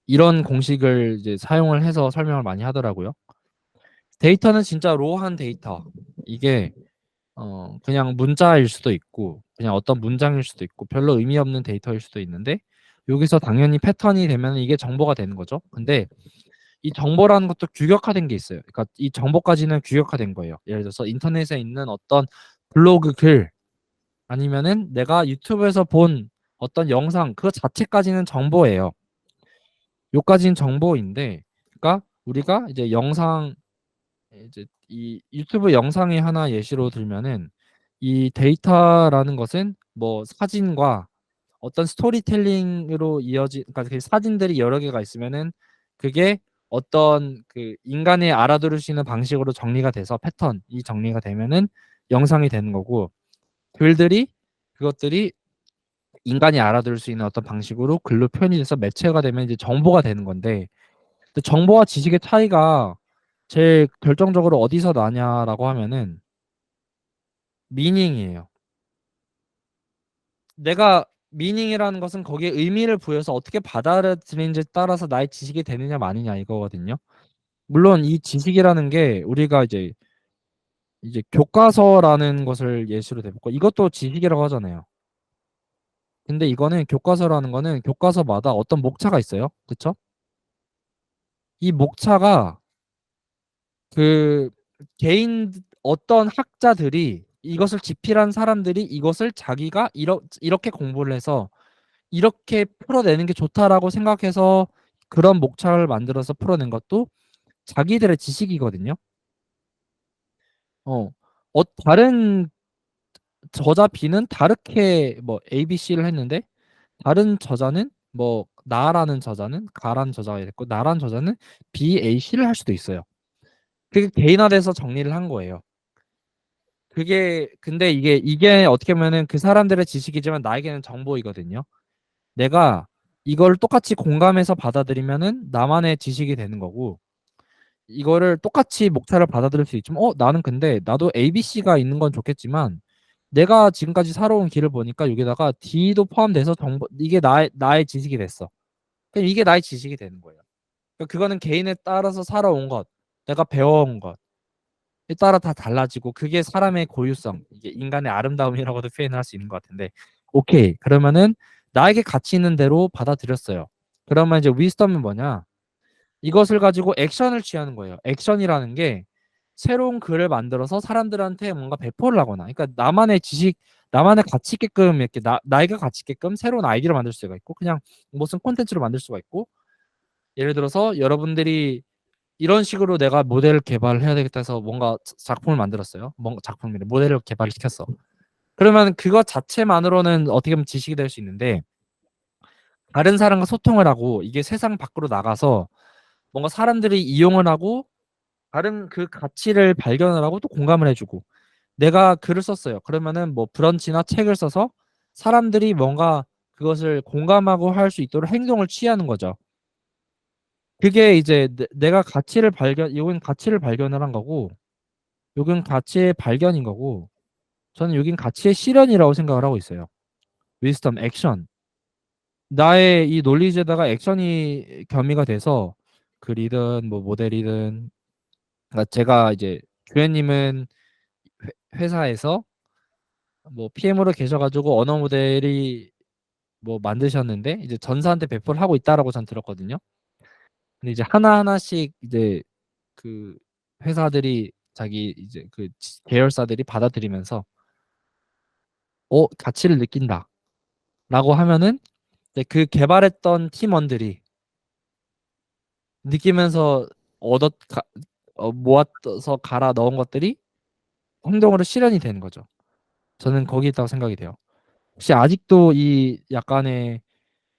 이런 공식을 이제 사용을 해서 설명을 많이 하더라고요. 데이터는 진짜 로한 데이터. 이게 그냥 문자일 수도 있고 그냥 어떤 문장일 수도 있고 별로 의미 없는 데이터일 수도 있는데 여기서 당연히 패턴이 되면 이게 정보가 되는 거죠. 근데 이 정보라는 것도 규격화된 게 있어요. 그러니까 이 정보까지는 규격화된 거예요. 예를 들어서 인터넷에 있는 어떤 블로그 글 아니면은 내가 유튜브에서 본 어떤 영상 그 자체까지는 정보예요. 요까지는 정보인데 그러니까 우리가 이제 이제 이 유튜브 영상의 하나 예시로 들면은 이 데이터라는 것은 뭐 사진과 어떤 스토리텔링으로 이어진, 그러니까 그 사진들이 여러 개가 있으면은 그게 어떤 그 인간이 알아들을 수 있는 방식으로 정리가 돼서 패턴이 정리가 되면은 영상이 되는 거고, 글들이 그것들이 인간이 알아들을 수 있는 어떤 방식으로 글로 표현이 돼서 매체가 되면 이제 정보가 되는 건데, 근데 정보와 지식의 차이가 제일 결정적으로 어디서 나냐라고 하면은 미닝이에요. 내가 미닝이라는 것은 거기에 의미를 부여해서 어떻게 받아들이는지에 따라서 나의 지식이 되느냐 마느냐 이거거든요. 물론 이 지식이라는 게 우리가 이제 교과서라는 것을 예시로 대볼까? 이것도 지식이라고 하잖아요. 근데 이거는 교과서라는 거는 교과서마다 어떤 목차가 있어요. 그쵸? 이 목차가 그 개인 어떤 학자들이 이것을 집필한 사람들이 이것을 자기가 이렇게 공부를 해서 이렇게 풀어내는 게 좋다라고 생각해서 그런 목차를 만들어서 풀어낸 것도 자기들의 지식이거든요. 어, 다른 저자 B는 다르게 뭐 ABC를 했는데 다른 저자는 뭐 나라는 저자는 가란 저자가 됐고 나란 저자는 BAC를 할 수도 있어요. 그게 개인화돼서 정리를 한 거예요. 그게 근데 이게 어떻게 보면은 그 사람들의 지식이지만 나에게는 정보이거든요. 내가 이걸 똑같이 공감해서 받아들이면은 나만의 지식이 되는 거고, 이거를 똑같이 목차를 받아들일 수 있지만 나는 근데 나도 ABC가 있는 건 좋겠지만 내가 지금까지 살아온 길을 보니까 여기다가 D도 포함돼서 정보 이게 나의 지식이 됐어. 그럼 이게 나의 지식이 되는 거예요. 그러니까 그거는 개인에 따라서 살아온 것, 내가 배워온 것에 따라 다 달라지고 그게 사람의 고유성, 이게 인간의 아름다움이라고도 표현을 할 수 있는 것 같은데, 오케이, 그러면은 나에게 가치 있는 대로 받아들였어요. 그러면 이제 위스덤은 뭐냐? 이것을 가지고 액션을 취하는 거예요. 액션이라는 게 새로운 글을 만들어서 사람들한테 뭔가 배포를 하거나, 그러니까 나만의 지식, 나만의 가치 있게끔 이렇게 나에게 가치 있게끔 새로운 아이디어를 만들 수가 있고, 그냥 무슨 콘텐츠를 만들 수가 있고, 예를 들어서 여러분들이 이런 식으로 내가 모델 개발을 해야 되겠다 해서 뭔가 작품을 만들었어요. 뭔가 작품이래 모델을 개발을 시켰어. 그러면 그것 자체만으로는 어떻게 보면 지식이 될 수 있는데, 다른 사람과 소통을 하고 이게 세상 밖으로 나가서 뭔가 사람들이 이용을 하고 다른 그 가치를 발견을 하고 또 공감을 해주고, 내가 글을 썼어요. 그러면은 뭐 브런치나 책을 써서 사람들이 뭔가 그것을 공감하고 할 수 있도록 행동을 취하는 거죠. 그게 이제 내가 가치를 이건 가치를 발견을 한 거고, 여긴 가치의 발견인 거고, 저는 여긴 가치의 실현이라고 생각을 하고 있어요. 위스덤 액션. 나의 이 논리제다가 액션이 겸비가 돼서 글이든 뭐 모델이든, 그러니까 제가 이제 교회님은 회사에서 뭐 PM으로 계셔가지고 언어 모델이 뭐 만드셨는데 이제 전사한테 배포를 하고 있다라고 전 들었거든요. 근데 이제 하나하나씩 이제 그 회사들이 자기 이제 그 계열사들이 받아들이면서 가치를 느낀다라고 하면은 이제 그 개발했던 팀원들이 느끼면서 얻어 모아서 갈아 넣은 것들이 행동으로 실현이 되는 거죠. 저는 거기 있다고 생각이 돼요. 혹시 아직도 이 약간의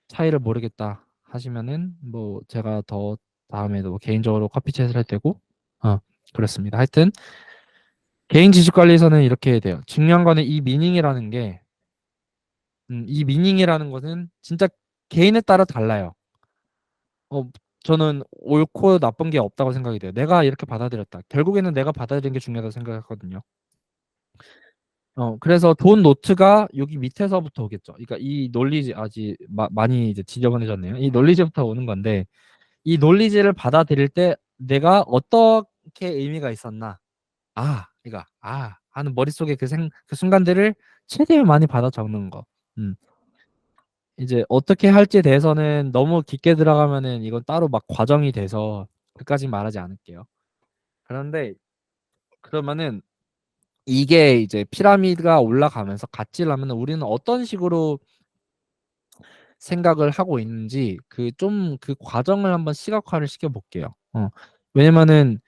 차이를 모르겠다 하시면은 뭐 제가 더 다음에도 개인적으로 커피챗을 할 테고, 그렇습니다. 하여튼 개인 지식 관리에서는 이렇게 해야 돼요. 중요한 거는 이 미닝이라는 게, 이 미닝이라는 것은 진짜 개인에 따라 달라요. 어, 저는 옳고 나쁜 게 없다고 생각이 돼요. 내가 이렇게 받아들였다. 결국에는 내가 받아들이는 게 중요하다고 생각하거든요. 그래서 돈 노트가 여기 밑에서부터 오겠죠. 그러니까 이 논리지 아직 많이 이제 지저분해졌네요. 이 논리지부터 오는 건데, 이 논리지를 받아들일 때 내가 어떻게 의미가 있었나, 그러니까 하는 머릿속에 그 순간들을 최대한 많이 받아 적는 거. 음. 이제 어떻게 할지에 대해서는 너무 깊게 들어가면은 이건 따로 막 과정이 돼서 그까지 말하지 않을게요. 그런데 그러면은 이게 이제 피라미드가 올라가면서 가치를 하면 우리는 어떤 식으로 생각을 하고 있는지 그 과정을 한번 시각화를 시켜 볼게요. 왜냐면은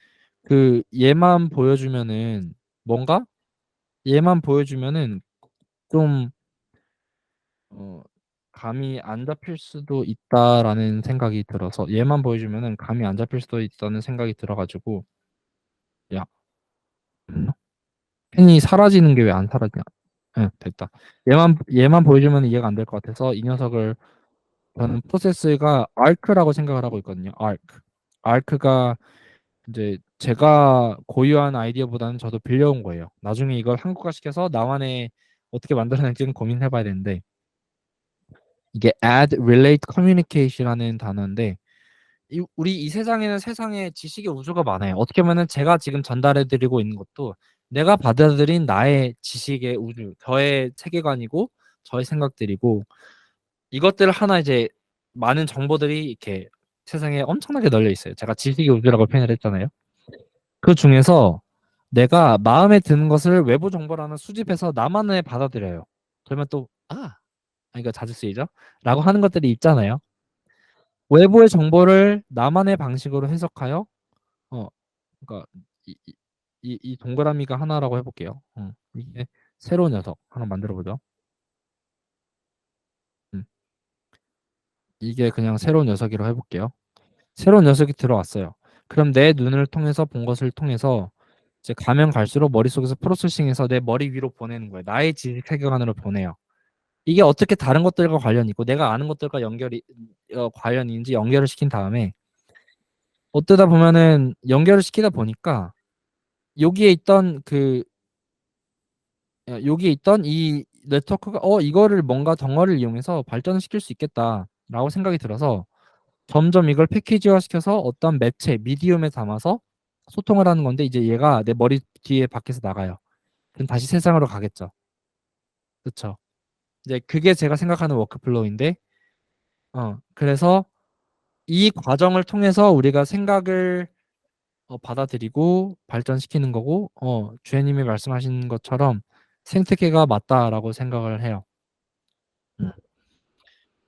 그 얘만 보여주면은 뭔가 얘만 보여주면은 좀 감이 안 잡힐 수도 있다라는 생각이 들어서 얘만 보여주면은 감이 안 잡힐 수도 있다는 생각이 들어 가지고 야 펜이 사라지는 게 왜 안 사라지냐. 응, 됐다. 얘만 보여주면 이해가 안 될 것 같아서 이 녀석을 저는 프로세스가 아크라고 생각을 하고 있거든요. 아크. 아크가 이제 제가 고유한 아이디어보다는 저도 빌려온 거예요. 나중에 이걸 한국화시켜서 나만의 어떻게 만들어낼지는 고민해봐야 되는데 이게 add, relate, communication이라는 단어인데 우리 이 세상에는 세상에 지식의 우주가 많아요. 어떻게 보면은 제가 지금 전달해드리고 있는 것도 내가 받아들인 나의 지식의 우주, 저의 세계관이고 저의 생각들이고 이것들 하나 이제 많은 정보들이 이렇게 세상에 엄청나게 널려 있어요. 제가 지식의 우주라고 표현을 했잖아요. 그 중에서 내가 마음에 드는 것을 외부 정보라는 수집해서 나만의 받아들여요. 그러면 또 이거 자주 쓰이죠? 라고 하는 것들이 있잖아요. 외부의 정보를 나만의 방식으로 해석하여 어 그러니까 이 동그라미가 하나라고 해볼게요. 이게 새로운 녀석 하나 만들어 보죠. 음, 이게 그냥 새로운 녀석이라고 해볼게요. 새로운 녀석이 들어왔어요. 그럼 내 눈을 통해서 본 것을 통해서 이제 가면 갈수록 머릿속에서 프로세싱해서 내 머리 위로 보내는 거예요. 나의 지식 세계관으로 보내요. 이게 어떻게 다른 것들과 관련이 있고 내가 아는 것들과 관련인지 연결을 시킨 다음에 어쩌다 보면은 연결을 시키다 보니까 여기에 있던 여기에 있던 이 네트워크가 이거를 뭔가 덩어리를 이용해서 발전을 시킬 수 있겠다라고 생각이 들어서 점점 이걸 패키지화 시켜서 어떤 매체, 미디움에 담아서 소통을 하는 건데 이제 얘가 내 머리 뒤에 밖에서 나가요. 그럼 다시 세상으로 가겠죠. 그렇죠. 이제 그게 제가 생각하는 워크플로우인데 그래서 이 과정을 통해서 우리가 생각을 받아들이고 발전시키는 거고 주혜님이 말씀하신 것처럼 생태계가 맞다라고 생각을 해요.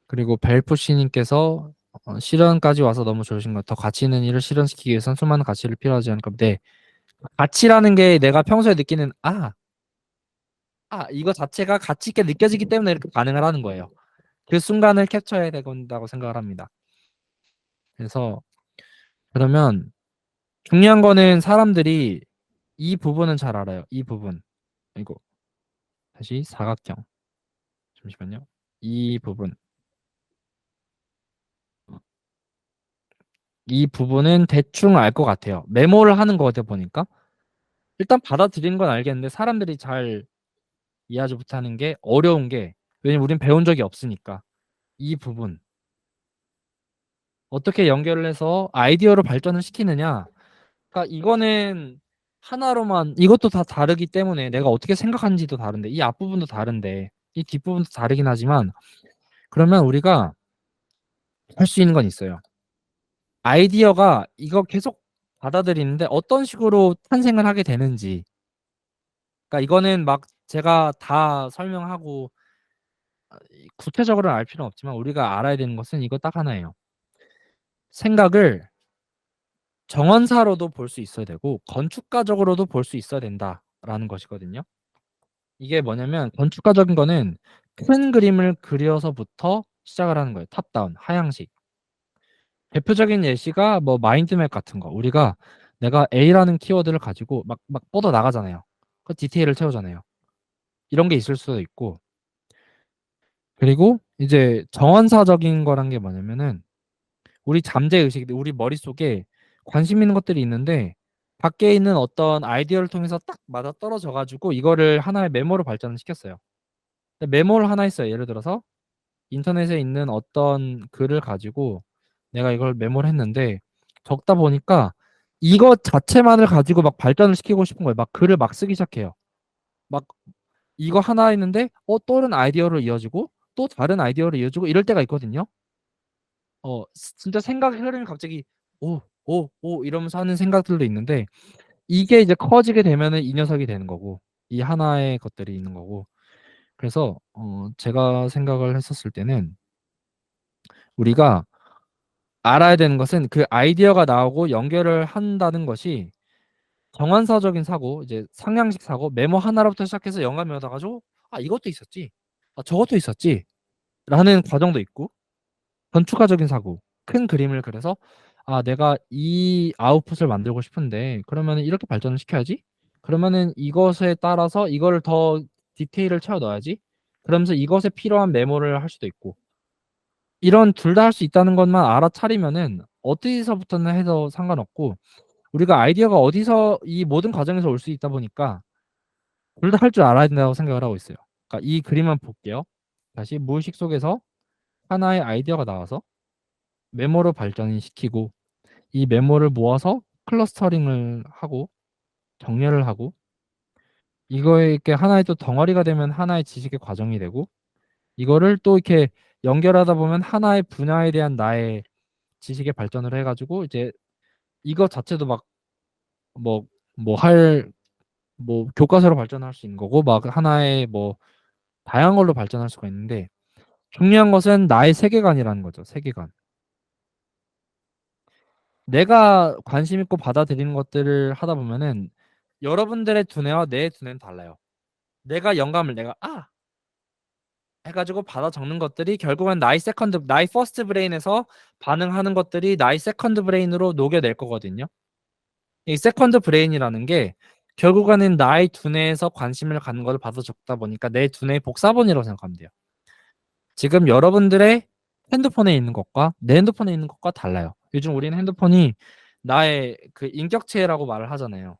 그리고 벨푸시님께서 실현까지 와서 너무 좋으신 것. 더 가치 있는 일을 실현시키기 위해선 수많은 가치를 필요하지 않을까. 네. 가치라는 게 내가 평소에 느끼는 이거 자체가 가치 있게 느껴지기 때문에 이렇게 반응을 하는 거예요. 그 순간을 캡처해야 된다고 생각을 합니다. 그래서 그러면 중요한 거는 사람들이 이 부분은 잘 알아요. 이 부분. 이거 다시 사각형. 잠시만요. 이 부분. 이 부분은 대충 알 것 같아요. 메모를 하는 거 같아 보니까. 일단 받아들이는 건 알겠는데 사람들이 잘 이해하지 못하는 게 어려운 게 왜냐면 우린 배운 적이 없으니까 이 부분 어떻게 연결을 해서 아이디어로 발전을 시키느냐. 그러니까 이거는 하나로만 이것도 다 다르기 때문에 내가 어떻게 생각하는지도 다른데 이 앞부분도 다른데 이 뒷부분도 다르긴 하지만 그러면 우리가 할 수 있는 건 있어요. 아이디어가 이거 계속 받아들이는데 어떤 식으로 탄생을 하게 되는지. 그러니까 이거는 막 제가 다 설명하고 구체적으로는 알 필요는 없지만 우리가 알아야 되는 것은 이거 딱 하나예요. 생각을 정원사로도 볼 수 있어야 되고 건축가적으로도 볼 수 있어야 된다라는 것이거든요. 이게 뭐냐면 건축가적인 거는 큰 그림을 그려서부터 시작을 하는 거예요. 탑다운, 하향식. 대표적인 예시가 뭐 마인드맵 같은 거. 우리가 내가 A라는 키워드를 가지고 막 뻗어 나가잖아요. 그 디테일을 채우잖아요. 이런 게 있을 수도 있고 그리고 이제 정원사적인 거란 게 뭐냐면은 우리 잠재의식, 우리 머릿속에 관심 있는 것들이 있는데 밖에 있는 어떤 아이디어를 통해서 딱 맞아떨어져 가지고 이거를 하나의 메모로 발전을 시켰어요. 메모를 하나 했어요. 예를 들어서 인터넷에 있는 어떤 글을 가지고 내가 이걸 메모를 했는데 적다 보니까 이것 자체만을 가지고 막 발전을 시키고 싶은 거예요. 막 글을 막 쓰기 시작해요. 막 이거 하나 했는데 또 다른 아이디어로 이어지고 또 다른 아이디어로 이어지고 이럴 때가 있거든요. 진짜 생각의 흐름이 갑자기 오 이러면서 하는 생각들도 있는데 이게 이제 커지게 되면은 이 녀석이 되는 거고 이 하나의 것들이 있는 거고 그래서 제가 생각을 했었을 때는 우리가 알아야 되는 것은 그 아이디어가 나오고 연결을 한다는 것이 정환사적인 사고, 이제 상향식 사고, 메모 하나로부터 시작해서 영감이 얻어가지고 이것도 있었지, 저것도 있었지. 라는 과정도 있고, 건축가적인 사고, 큰 그림을 그려서 아, 내가 이 아웃풋을 만들고 싶은데 그러면은 이렇게 발전을 시켜야지. 그러면은 이것에 따라서 이거를 더 디테일을 채워 넣어야지. 그러면서 이것에 필요한 메모를 할 수도 있고. 이런 둘 다 할 수 있다는 것만 알아차리면은 어디서부터는 해도 상관없고, 우리가 아이디어가 어디서 이 모든 과정에서 올 수 있다 보니까 둘 다 할 줄 알아야 된다고 생각을 하고 있어요. 그러니까 이 그림만 볼게요. 다시 무의식 속에서 하나의 아이디어가 나와서 메모로 발전시키고, 이 메모를 모아서 클러스터링을 하고 정렬을 하고, 이거에 이렇게 하나의 또 덩어리가 되면 하나의 지식의 과정이 되고, 이거를 또 이렇게 연결하다 보면 하나의 분야에 대한 나의 지식의 발전을 해가지고, 이제 이거 자체도 막 뭐 뭐 할 뭐 교과서로 발전할 수 있는 거고, 막 하나의 뭐 다양한 걸로 발전할 수가 있는데, 중요한 것은 나의 세계관이라는 거죠. 세계관. 내가 관심 있고 받아들이는 것들을 하다 보면은 여러분들의 두뇌와 내 두뇌는 달라요. 내가 영감을 내가 해가지고 받아 적는 것들이 결국은 나의 퍼스트 브레인에서 반응하는 것들이 나의 세컨드 브레인으로 녹여낼 거거든요. 이 세컨드 브레인이라는 게 결국에는 나의 두뇌에서 관심을 갖는 걸 받아 적다 보니까 내 두뇌의 복사본이라고 생각하면 돼요. 지금 여러분들의 핸드폰에 있는 것과 내 핸드폰에 있는 것과 달라요. 요즘 우리는 핸드폰이 나의 그 인격체라고 말을 하잖아요.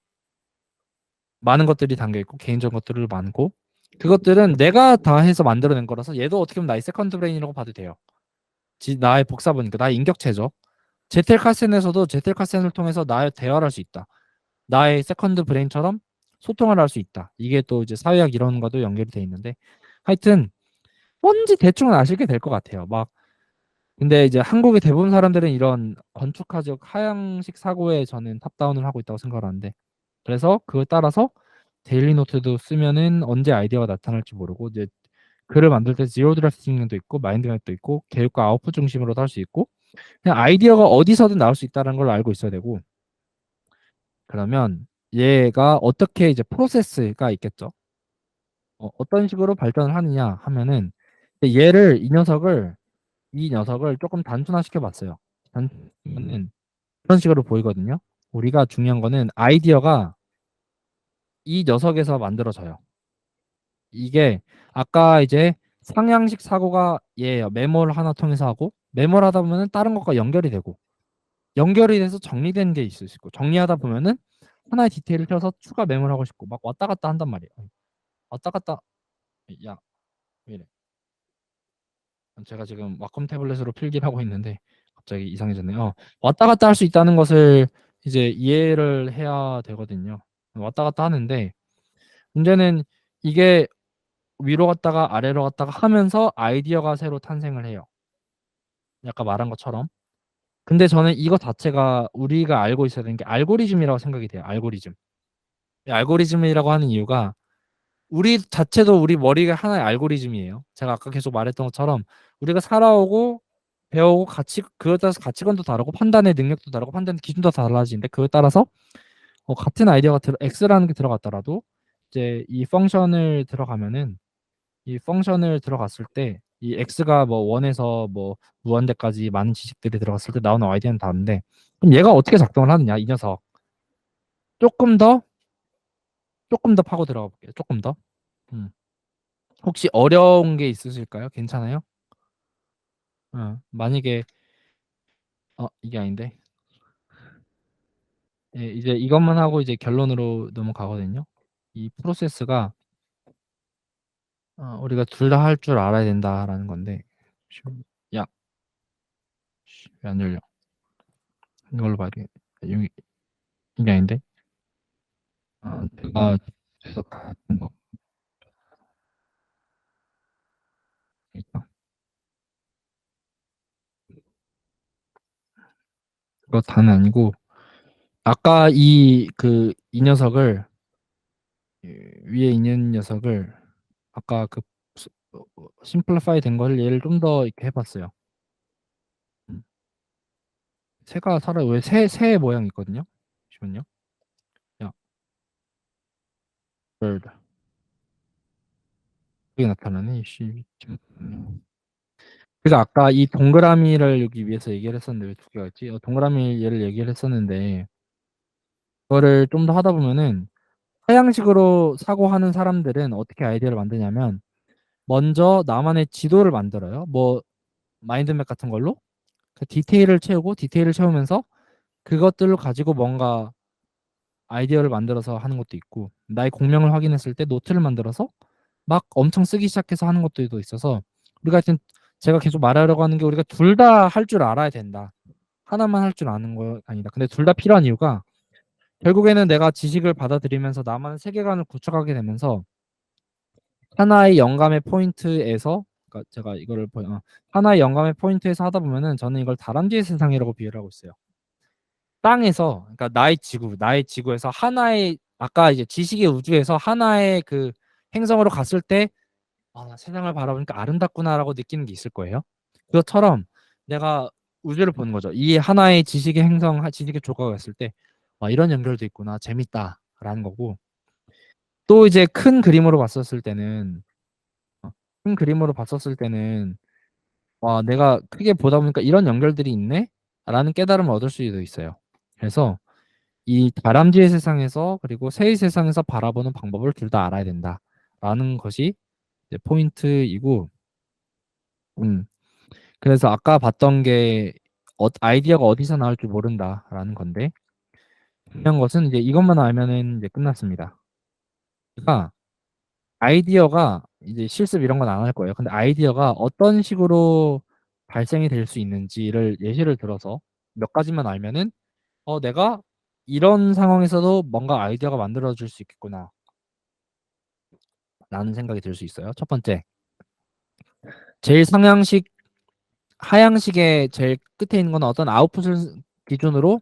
많은 것들이 담겨 있고 개인적인 것들을 많고, 그것들은 내가 다 해서 만들어낸 거라서 얘도 어떻게 보면 나의 세컨드 브레인이라고 봐도 돼요. 나의 복사본이니까 나의 인격체죠. 제텔 카센에서도 제텔 카센을 통해서 나의 대화를 할 수 있다. 나의 세컨드 브레인처럼 소통을 할 수 있다. 이게 또 이제 사회학 이론과도 연결이 돼 있는데, 하여튼 뭔지 대충은 아시게 될 것 같아요. 막 근데 이제 한국의 대부분 사람들은 이런 건축가적 하향식 사고에 저는 탑다운을 하고 있다고 생각을 하는데, 그래서 그걸 따라서 데일리 노트도 쓰면은 언제 아이디어가 나타날지 모르고, 이제 글을 만들 때 지로 드래프팅도 있고 마인드맵도 있고 계획과 아웃풋 중심으로도 할 수 있고, 그냥 아이디어가 어디서든 나올 수 있다는 걸 알고 있어야 되고, 그러면 얘가 어떻게 이제 프로세스가 있겠죠. 어떤 식으로 발전을 하느냐 하면은, 얘를 이 녀석을 조금 단순화시켜 봤어요. 단순은 그런 식으로 보이거든요. 우리가 중요한 거는 아이디어가 이 녀석에서 만들어져요. 이게 아까 이제 상향식 사고가 얘예요. 메모를 하나 통해서 하고, 메모를 하다 보면은 다른 것과 연결이 되고, 연결이 돼서 정리된 게 있을 수 있고, 정리하다 보면은 하나의 디테일을 켜서 추가 메모를 하고 싶고 막 왔다 갔다 한단 말이에요. 왔다 갔다. 야, 왜 이래? 제가 지금 와컴 태블릿으로 필기를 하고 있는데 갑자기 이상해졌네요. 왔다 갔다 할 수 있다는 것을 이제 이해를 해야 되거든요. 왔다 갔다 하는데, 문제는 이게 위로 갔다가 아래로 갔다가 하면서 아이디어가 새로 탄생을 해요. 아까 말한 것처럼. 근데 저는 이거 자체가 우리가 알고 있어야 되는 게 알고리즘이라고 생각이 돼요. 알고리즘. 이 알고리즘이라고 하는 이유가 우리 자체도 우리 머리가 하나의 알고리즘이에요. 제가 아까 계속 말했던 것처럼 우리가 살아오고 배우고 그에 따라서 가치관도 다르고 판단의 능력도 다르고 판단 기준도 달라지는데, 그에 따라서 같은 아이디어가 X라는 게 들어갔더라도 이제 이 펑션을 들어갔을 때 이 X가 뭐 1에서 뭐 무한대까지 많은 지식들이 들어갔을 때 나오는 아이디어는 다른데, 그럼 얘가 어떻게 작동을 하느냐, 이 녀석. 조금 더 파고 들어가 볼게요. 조금 더. 음. 혹시 어려운 게 있으실까요? 괜찮아요? 만약에 이게 아닌데. 예, 이제 이것만 하고 이제 결론으로 넘어가거든요. 이 프로세스가 우리가 둘 다 할 줄 알아야 된다라는 건데. 야, 왜 안 열려? 이걸로 봐야 돼. 여기 이게 아닌데. 제가 해석한 거. 그거 다는 아니고, 아까 이 녀석을, 위에 있는 녀석을 아까 심플리파이 된 걸 얘를 좀 더 이렇게 해봤어요. 새가 살아 왜새 모양 있거든요. 잠시만요. 야, bird. 그게 나타나네. 씨. 그래서 아까 이 동그라미를 여기 위해서 얘기를 했었는데 왜 두 개가 있지? 동그라미 얘를 얘기를 했었는데 그거를 좀 더 하다 보면은 서양식으로 사고하는 사람들은 어떻게 아이디어를 만드냐면 먼저 나만의 지도를 만들어요. 뭐 마인드맵 같은 걸로 그 디테일을 채우고 디테일을 채우면서 그것들을 가지고 뭔가 아이디어를 만들어서 하는 것도 있고 나의 공명을 확인했을 때 노트를 만들어서 막 엄청 쓰기 시작해서 하는 것들도 있어서 우리가 하여튼 제가 계속 말하려고 하는 게 우리가 둘 다 할 줄 알아야 된다. 하나만 할 줄 아는 거 아니다. 근데 둘 다 필요한 이유가 결국에는 내가 지식을 받아들이면서 나만의 세계관을 구축하게 되면서 하나의 영감의 포인트에서 그러니까 제가 이거를 하나의 영감의 포인트에서 하다 보면은 저는 이걸 다람쥐의 세상이라고 비유를 하고 있어요. 땅에서 그러니까 나의 지구에서 하나의 아까 이제 지식의 우주에서 하나의 그 행성으로 갔을 때 세상을 바라보니까 아름답구나라고 느끼는 게 있을 거예요. 그것처럼 내가 우주를 보는 거죠. 이 하나의 지식의 행성, 지식의 조각을 했을 때 이런 연결도 있구나, 재밌다라는 거고. 또 이제 큰 그림으로 봤었을 때는 와, 내가 크게 보다 보니까 이런 연결들이 있네? 라는 깨달음을 얻을 수도 있어요. 그래서 이 다람쥐의 세상에서 그리고 새의 세상에서 바라보는 방법을 둘 다 알아야 된다라는 것이 이제 포인트이고, 음, 그래서 아까 봤던 게 아이디어가 어디서 나올지 모른다라는 건데 중요한 것은 이제 이것만 알면은 이제 끝났습니다. 그러니까 아이디어가 이제 실습 이런 건 안 할 거예요. 근데 아이디어가 어떤 식으로 발생이 될 수 있는지를 예시를 들어서 몇 가지만 알면은 내가 이런 상황에서도 뭔가 아이디어가 만들어질 수 있겠구나 라는 생각이 들 수 있어요. 첫 번째, 제일 상향식 하향식의 제일 끝에 있는 건 어떤 아웃풋을 기준으로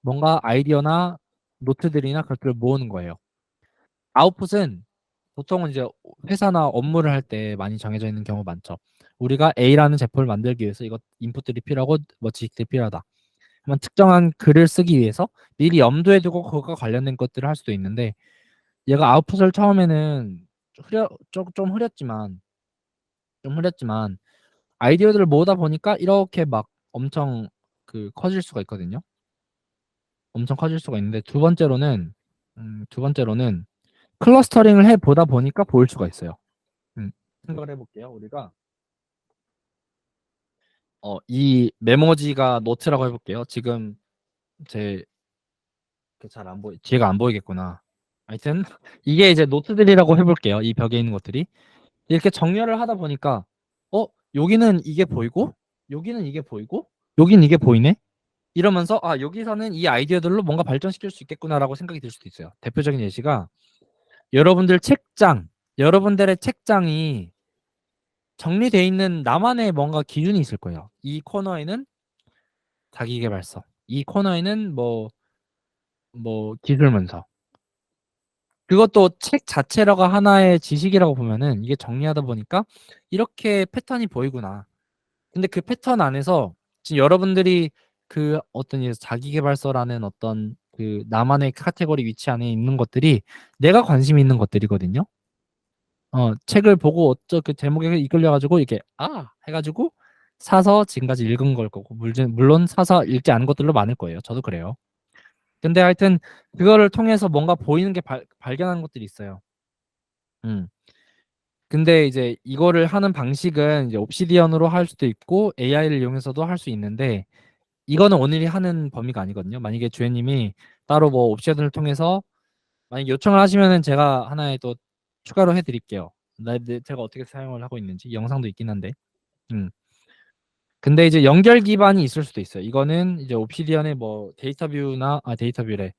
뭔가 아이디어나 노트들이나 그것들을 모으는 거예요. 아웃풋은 보통은 이제 회사나 업무를 할 때 많이 정해져 있는 경우 많죠. 우리가 A라는 제품을 만들기 위해서 이것 인풋들이 필요하고 뭐 지식들이 필요하다. 그러면 특정한 글을 쓰기 위해서 미리 염두에 두고 그것과 관련된 것들을 할 수도 있는데 얘가 아웃풋을 처음에는 좀 흐렸지만 아이디어들을 모으다 보니까 이렇게 막 엄청 커질 수가 있거든요. 엄청 커질 수가 있는데 두 번째로는 클러스터링을 해 보다 보니까 보일 수가 있어요. 생각을 해볼게요. 우리가 이 메모지가 노트라고 해볼게요. 지금 제 잘 안 보이 뒤가 안 보이겠구나. 하여튼 이게 이제 노트들이라고 해볼게요. 이 벽에 있는 것들이 이렇게 정렬을 하다 보니까 여기는 이게 보이고 여기는 이게 보이고 여기는 이게 보이네. 이러면서 여기서는 이 아이디어들로 뭔가 발전시킬 수 있겠구나라고 생각이 들 수도 있어요. 대표적인 예시가 여러분들의 책장이 정리되어 있는 나만의 뭔가 기준이 있을 거예요. 이 코너에는 자기계발서, 이 코너에는 뭐 기술문서. 그것도 책 자체라고 하나의 지식이라고 보면은 이게 정리하다 보니까 이렇게 패턴이 보이구나. 근데 그 패턴 안에서 지금 여러분들이 그 어떤 자기계발서라는 어떤 그 나만의 카테고리 위치 안에 있는 것들이 내가 관심 있는 것들이거든요. 책을 보고 그 제목에 이끌려가지고 이렇게 해가지고 사서 지금까지 읽은 걸 거고 물론 사서 읽지 않은 것들도 많을 거예요. 저도 그래요. 근데 하여튼 그거를 통해서 뭔가 보이는 게 발견하는 것들이 있어요. 근데 이제 이거를 하는 방식은 이제 옵시디언으로 할 수도 있고 AI를 이용해서도 할 수 있는데 이거는 오늘이 하는 범위가 아니거든요. 만약에 주혜님이 따로 뭐 옵시디언을 통해서 만약 요청을 하시면은 제가 하나에 또 추가로 해드릴게요. 제가 어떻게 사용을 하고 있는지 영상도 있긴 한데. 근데 이제 연결 기반이 있을 수도 있어요. 이거는 이제 옵시디언의 뭐 데이터뷰래.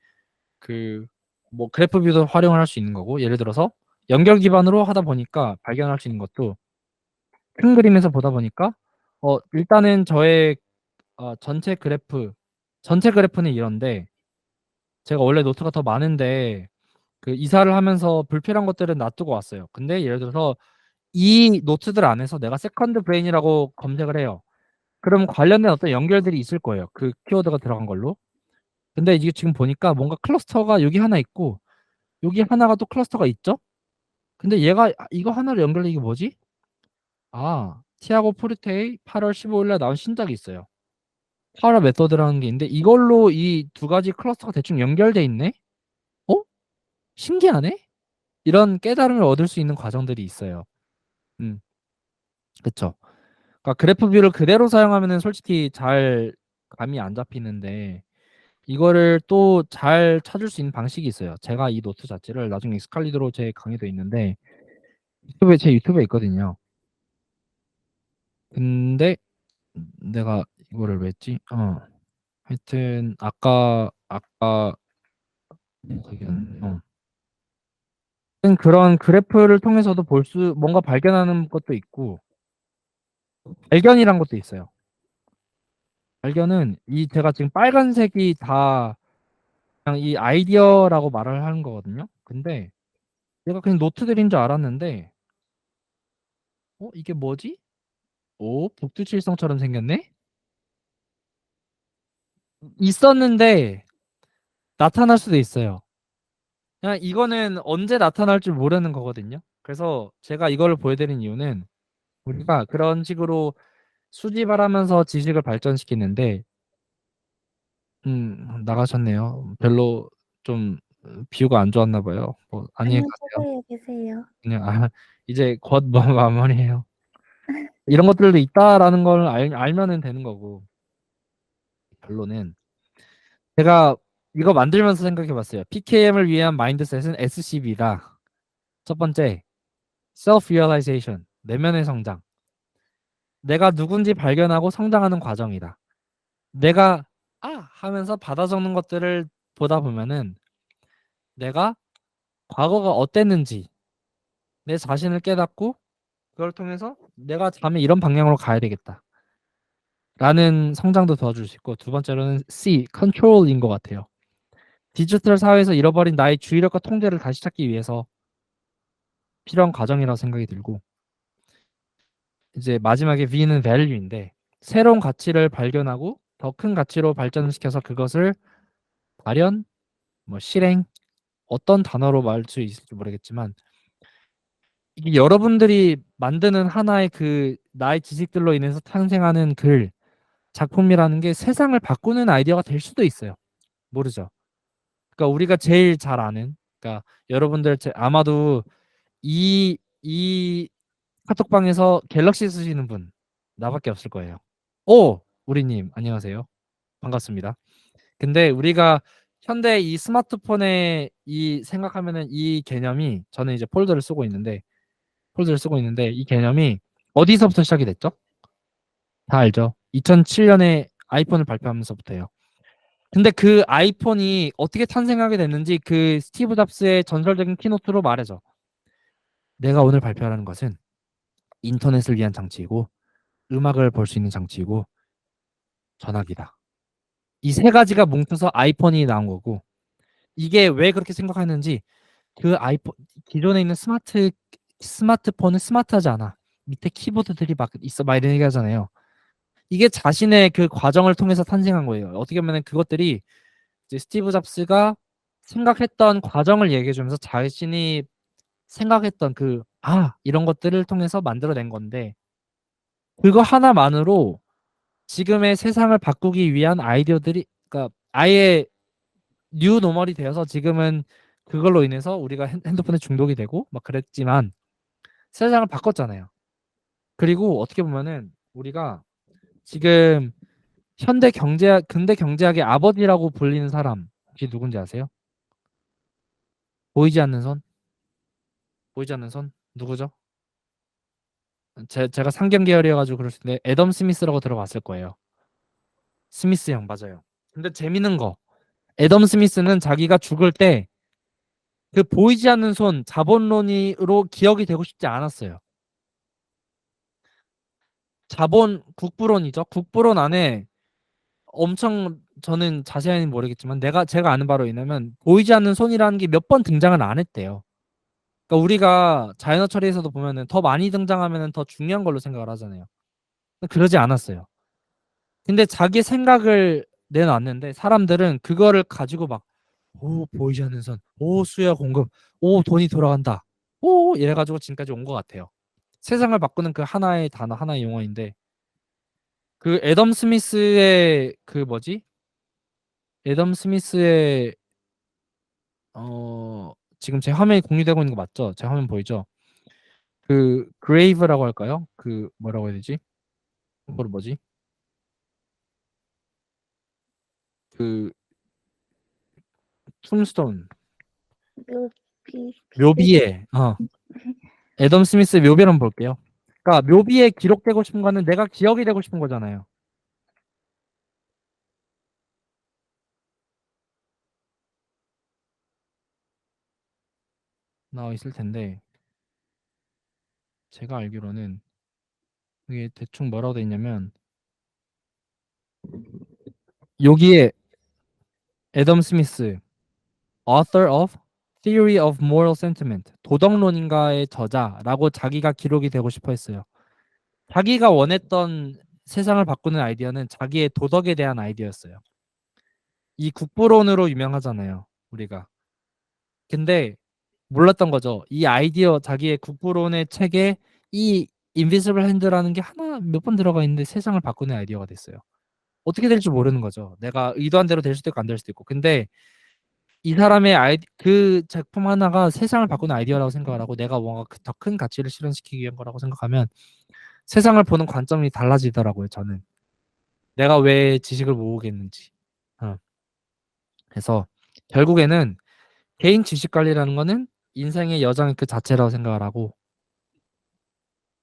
뭐 그래프 뷰도 활용을 할 수 있는 거고 예를 들어서 연결 기반으로 하다 보니까 발견할 수 있는 것도 큰 그림에서 보다 보니까 일단은 저의 전체 그래프는 이런데 제가 원래 노트가 더 많은데 이사를 하면서 불필요한 것들은 놔두고 왔어요. 근데 예를 들어서 이 노트들 안에서 내가 세컨드 브레인이라고 검색을 해요. 그럼 관련된 어떤 연결들이 있을 거예요. 그 키워드가 들어간 걸로. 근데 이게 지금 보니까 뭔가 클러스터가 여기 하나 있고 여기 하나가 또 클러스터가 있죠? 근데 얘가 이거 하나로 연결돼 이게 뭐지? 티아고 포르테의 8월 15일 날 나온 신작이 있어요. 파라 메서드라는 게 있는데 이걸로 이 두 가지 클러스터가 대충 연결돼 있네? 어? 신기하네? 이런 깨달음을 얻을 수 있는 과정들이 있어요. 그쵸. 그러니까 그래프 뷰를 그대로 사용하면은 솔직히 잘 감이 안 잡히는데 이거를 또 잘 찾을 수 있는 방식이 있어요. 제가 이 노트 자체를 나중에 익스칼리드로 제 강의도 있는데 제 유튜브에 있거든요. 근데 내가 이거를 왜 했지? 하여튼 아까 그런 그래프를 통해서도 뭔가 발견하는 것도 있고 발견이란 것도 있어요. 발견은 제가 지금 빨간색이 다 그냥 이 아이디어라고 말을 하는 거거든요. 근데 내가 그냥 노트들인 줄 알았는데 이게 뭐지? 북두칠성처럼 생겼네? 있었는데 나타날 수도 있어요. 그냥 이거는 언제 나타날 줄 모르는 거거든요. 그래서 제가 이걸 보여드린 이유는 우리가 그런 식으로 수집을 하면서 지식을 발전시키는데 나가셨네요. 별로 좀 비유가 안 좋았나 봐요. 안녕히 아니요, 가세요. 저도요, 계세요. 그냥 이제 곧 마무리해요. 이런 것들도 있다라는 걸 알면은 되는 거고 결론은 제가 이거 만들면서 생각해봤어요. PKM을 위한 마인드셋은 SCB다. 첫 번째, self-realization, 내면의 성장. 내가 누군지 발견하고 성장하는 과정이다. 내가 하면서 받아 적는 것들을 보다 보면은 내가 과거가 어땠는지 내 자신을 깨닫고 그걸 통해서 내가 다음에 이런 방향으로 가야 되겠다. 라는 성장도 도와줄 수 있고 두 번째로는 C, 컨트롤인 것 같아요. 디지털 사회에서 잃어버린 나의 주의력과 통제를 다시 찾기 위해서 필요한 과정이라고 생각이 들고 이제 마지막에 V는 value인데 새로운 가치를 발견하고 더 큰 가치로 발전시켜서 그것을 발현, 실행 어떤 단어로 말할 수 있을지 모르겠지만 이게 여러분들이 만드는 하나의 나의 지식들로 인해서 탄생하는 작품이라는 게 세상을 바꾸는 아이디어가 될 수도 있어요. 모르죠. 그러니까 우리가 제일 잘 아는 그러니까 여러분들 아마도 이 카톡방에서 갤럭시 쓰시는 분 나밖에 없을 거예요. 우리님 안녕하세요. 반갑습니다. 근데 우리가 현대 이 스마트폰에 생각하면은 이 개념이 저는 이제 폴더를 쓰고 있는데 이 개념이 어디서부터 시작이 됐죠? 다 알죠? 2007년에 아이폰을 발표하면서부터예요. 근데 그 아이폰이 어떻게 탄생하게 됐는지 스티브 잡스의 전설적인 키노트로 말해줘. 내가 오늘 발표하는 것은 인터넷을 위한 장치이고 음악을 볼 수 있는 장치이고 전화기다. 이 세 가지가 뭉쳐서 아이폰이 나온 거고 이게 왜 그렇게 생각하는지 아이폰 기존에 있는 스마트폰은 스마트하지 않아. 밑에 키보드들이 막 있어 막 이런 얘기 하잖아요. 이게 자신의 과정을 통해서 탄생한 거예요. 어떻게 보면 그것들이 이제 스티브 잡스가 생각했던 과정을 얘기해 주면서 자신이 생각했던 이런 것들을 통해서 만들어낸 건데 그거 하나만으로 지금의 세상을 바꾸기 위한 아이디어들이 그러니까 아예 뉴 노멀이 되어서 지금은 그걸로 인해서 우리가 핸드폰에 중독이 되고 막 그랬지만 세상을 바꿨잖아요. 그리고 어떻게 보면은 우리가 지금 근대 경제학의 아버지라고 불리는 사람 혹시 누군지 아세요? 보이지 않는 손? 보이지 않는 손? 누구죠? 제가 상경 계열이어가지고 그럴 수 있는데 애덤 스미스라고 들어봤을 거예요. 스미스 형 맞아요. 근데 재밌는 거 애덤 스미스는 자기가 죽을 때 보이지 않는 손 자본론으로 기억이 되고 싶지 않았어요. 국부론이죠. 국부론 안에 엄청 저는 자세히는 모르겠지만 제가 아는 바로 있냐면 보이지 않는 손이라는 게 몇 번 등장을 안 했대요. 그러니까 우리가 자연어 처리에서도 보면은 더 많이 등장하면은 더 중요한 걸로 생각을 하잖아요. 그러지 않았어요. 근데 자기 생각을 내놨는데 사람들은 그거를 가지고 보이지 않는 선, 수요 공급, 돈이 돌아간다, 이래가지고 지금까지 온 것 같아요. 세상을 바꾸는 그 하나의 단어, 하나의 용어인데 그 애덤 스미스의 그 뭐지? 애덤 스미스의 지금 제 화면에 공유되고 있는 거 맞죠? 제 화면 보이죠? 그 그레이브라고 할까요? 그 뭐라고 해야 되지? 그거 뭐지? 그 툼스톤 묘비. 묘비에 애덤 스미스 묘비를 한번 볼게요. 그러니까 묘비에 기록되고 싶은 거는 내가 기억이 되고 싶은 거잖아요. 나와 있을 텐데 제가 알기로는 이게 대충 뭐라고 돼 있냐면 여기에 애덤 스미스 author of Theory of Moral Sentiment 도덕론인가의 저자라고 자기가 기록이 되고 싶어 했어요. 자기가 원했던 세상을 바꾸는 아이디어는 자기의 도덕에 대한 아이디어였어요. 이 국부론으로 유명하잖아요, 우리가. 근데 몰랐던 거죠. 이 아이디어 자기의 국부론의 책에 이 인비지블 핸드라는 게 하나 몇 번 들어가 있는데 세상을 바꾸는 아이디어가 됐어요. 어떻게 될지 모르는 거죠. 내가 의도한 대로 될 수도 있고 안 될 수도 있고. 근데 이 사람의 그 작품 하나가 세상을 바꾸는 아이디어라고 생각을 하고 내가 뭔가 더 큰 가치를 실현시키기 위한 거라고 생각하면 세상을 보는 관점이 달라지더라고요. 저는 내가 왜 지식을 모으겠는지. 그래서 결국에는 개인 지식 관리라는 거는 인생의 여정의 그 자체라고 생각을 하고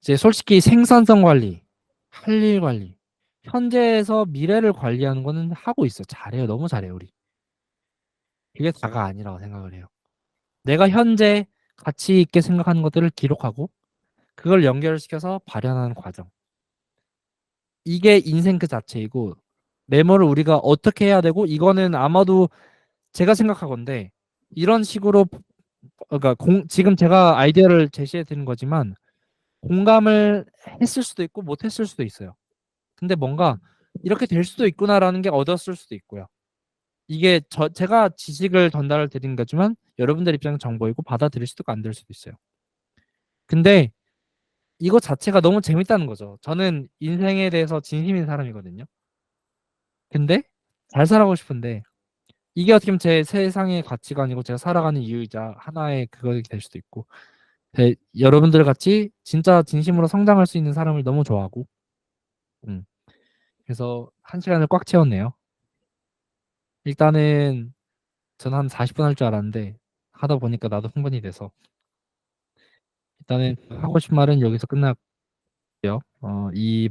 이제 솔직히 생산성 관리, 할 일 관리, 현재에서 미래를 관리하는 거는 하고 있어. 잘해요. 너무 잘해요, 우리. 그게 다가 아니라고 생각을 해요. 내가 현재 가치 있게 생각하는 것들을 기록하고 그걸 연결시켜서 발현하는 과정. 이게 인생 그 자체이고 메모를 우리가 어떻게 해야 되고 이거는 아마도 제가 생각하건데 이런 식으로 그러니까 지금 제가 아이디어를 제시해 드린 거지만 공감을 했을 수도 있고 못 했을 수도 있어요. 근데 뭔가 이렇게 될 수도 있구나라는 게 얻었을 수도 있고요. 이게 제가 지식을 전달을 드린 거지만 여러분들 입장은 정보이고 받아들일 수도 있고 안 될 수도 있어요. 근데 이거 자체가 너무 재밌다는 거죠. 저는 인생에 대해서 진심인 사람이거든요. 근데 잘 살아가고 싶은데 이게 어떻게 보면 제 세상의 가치관이고 제가 살아가는 이유이자 하나의 그것이 될 수도 있고 여러분들 같이 진짜 진심으로 성장할 수 있는 사람을 너무 좋아하고 그래서 1시간을 꽉 채웠네요. 일단은 저는 한 40분 할 줄 알았는데 하다 보니까 나도 흥분이 돼서 일단은 하고 싶은 말은 여기서 끝날게요. 이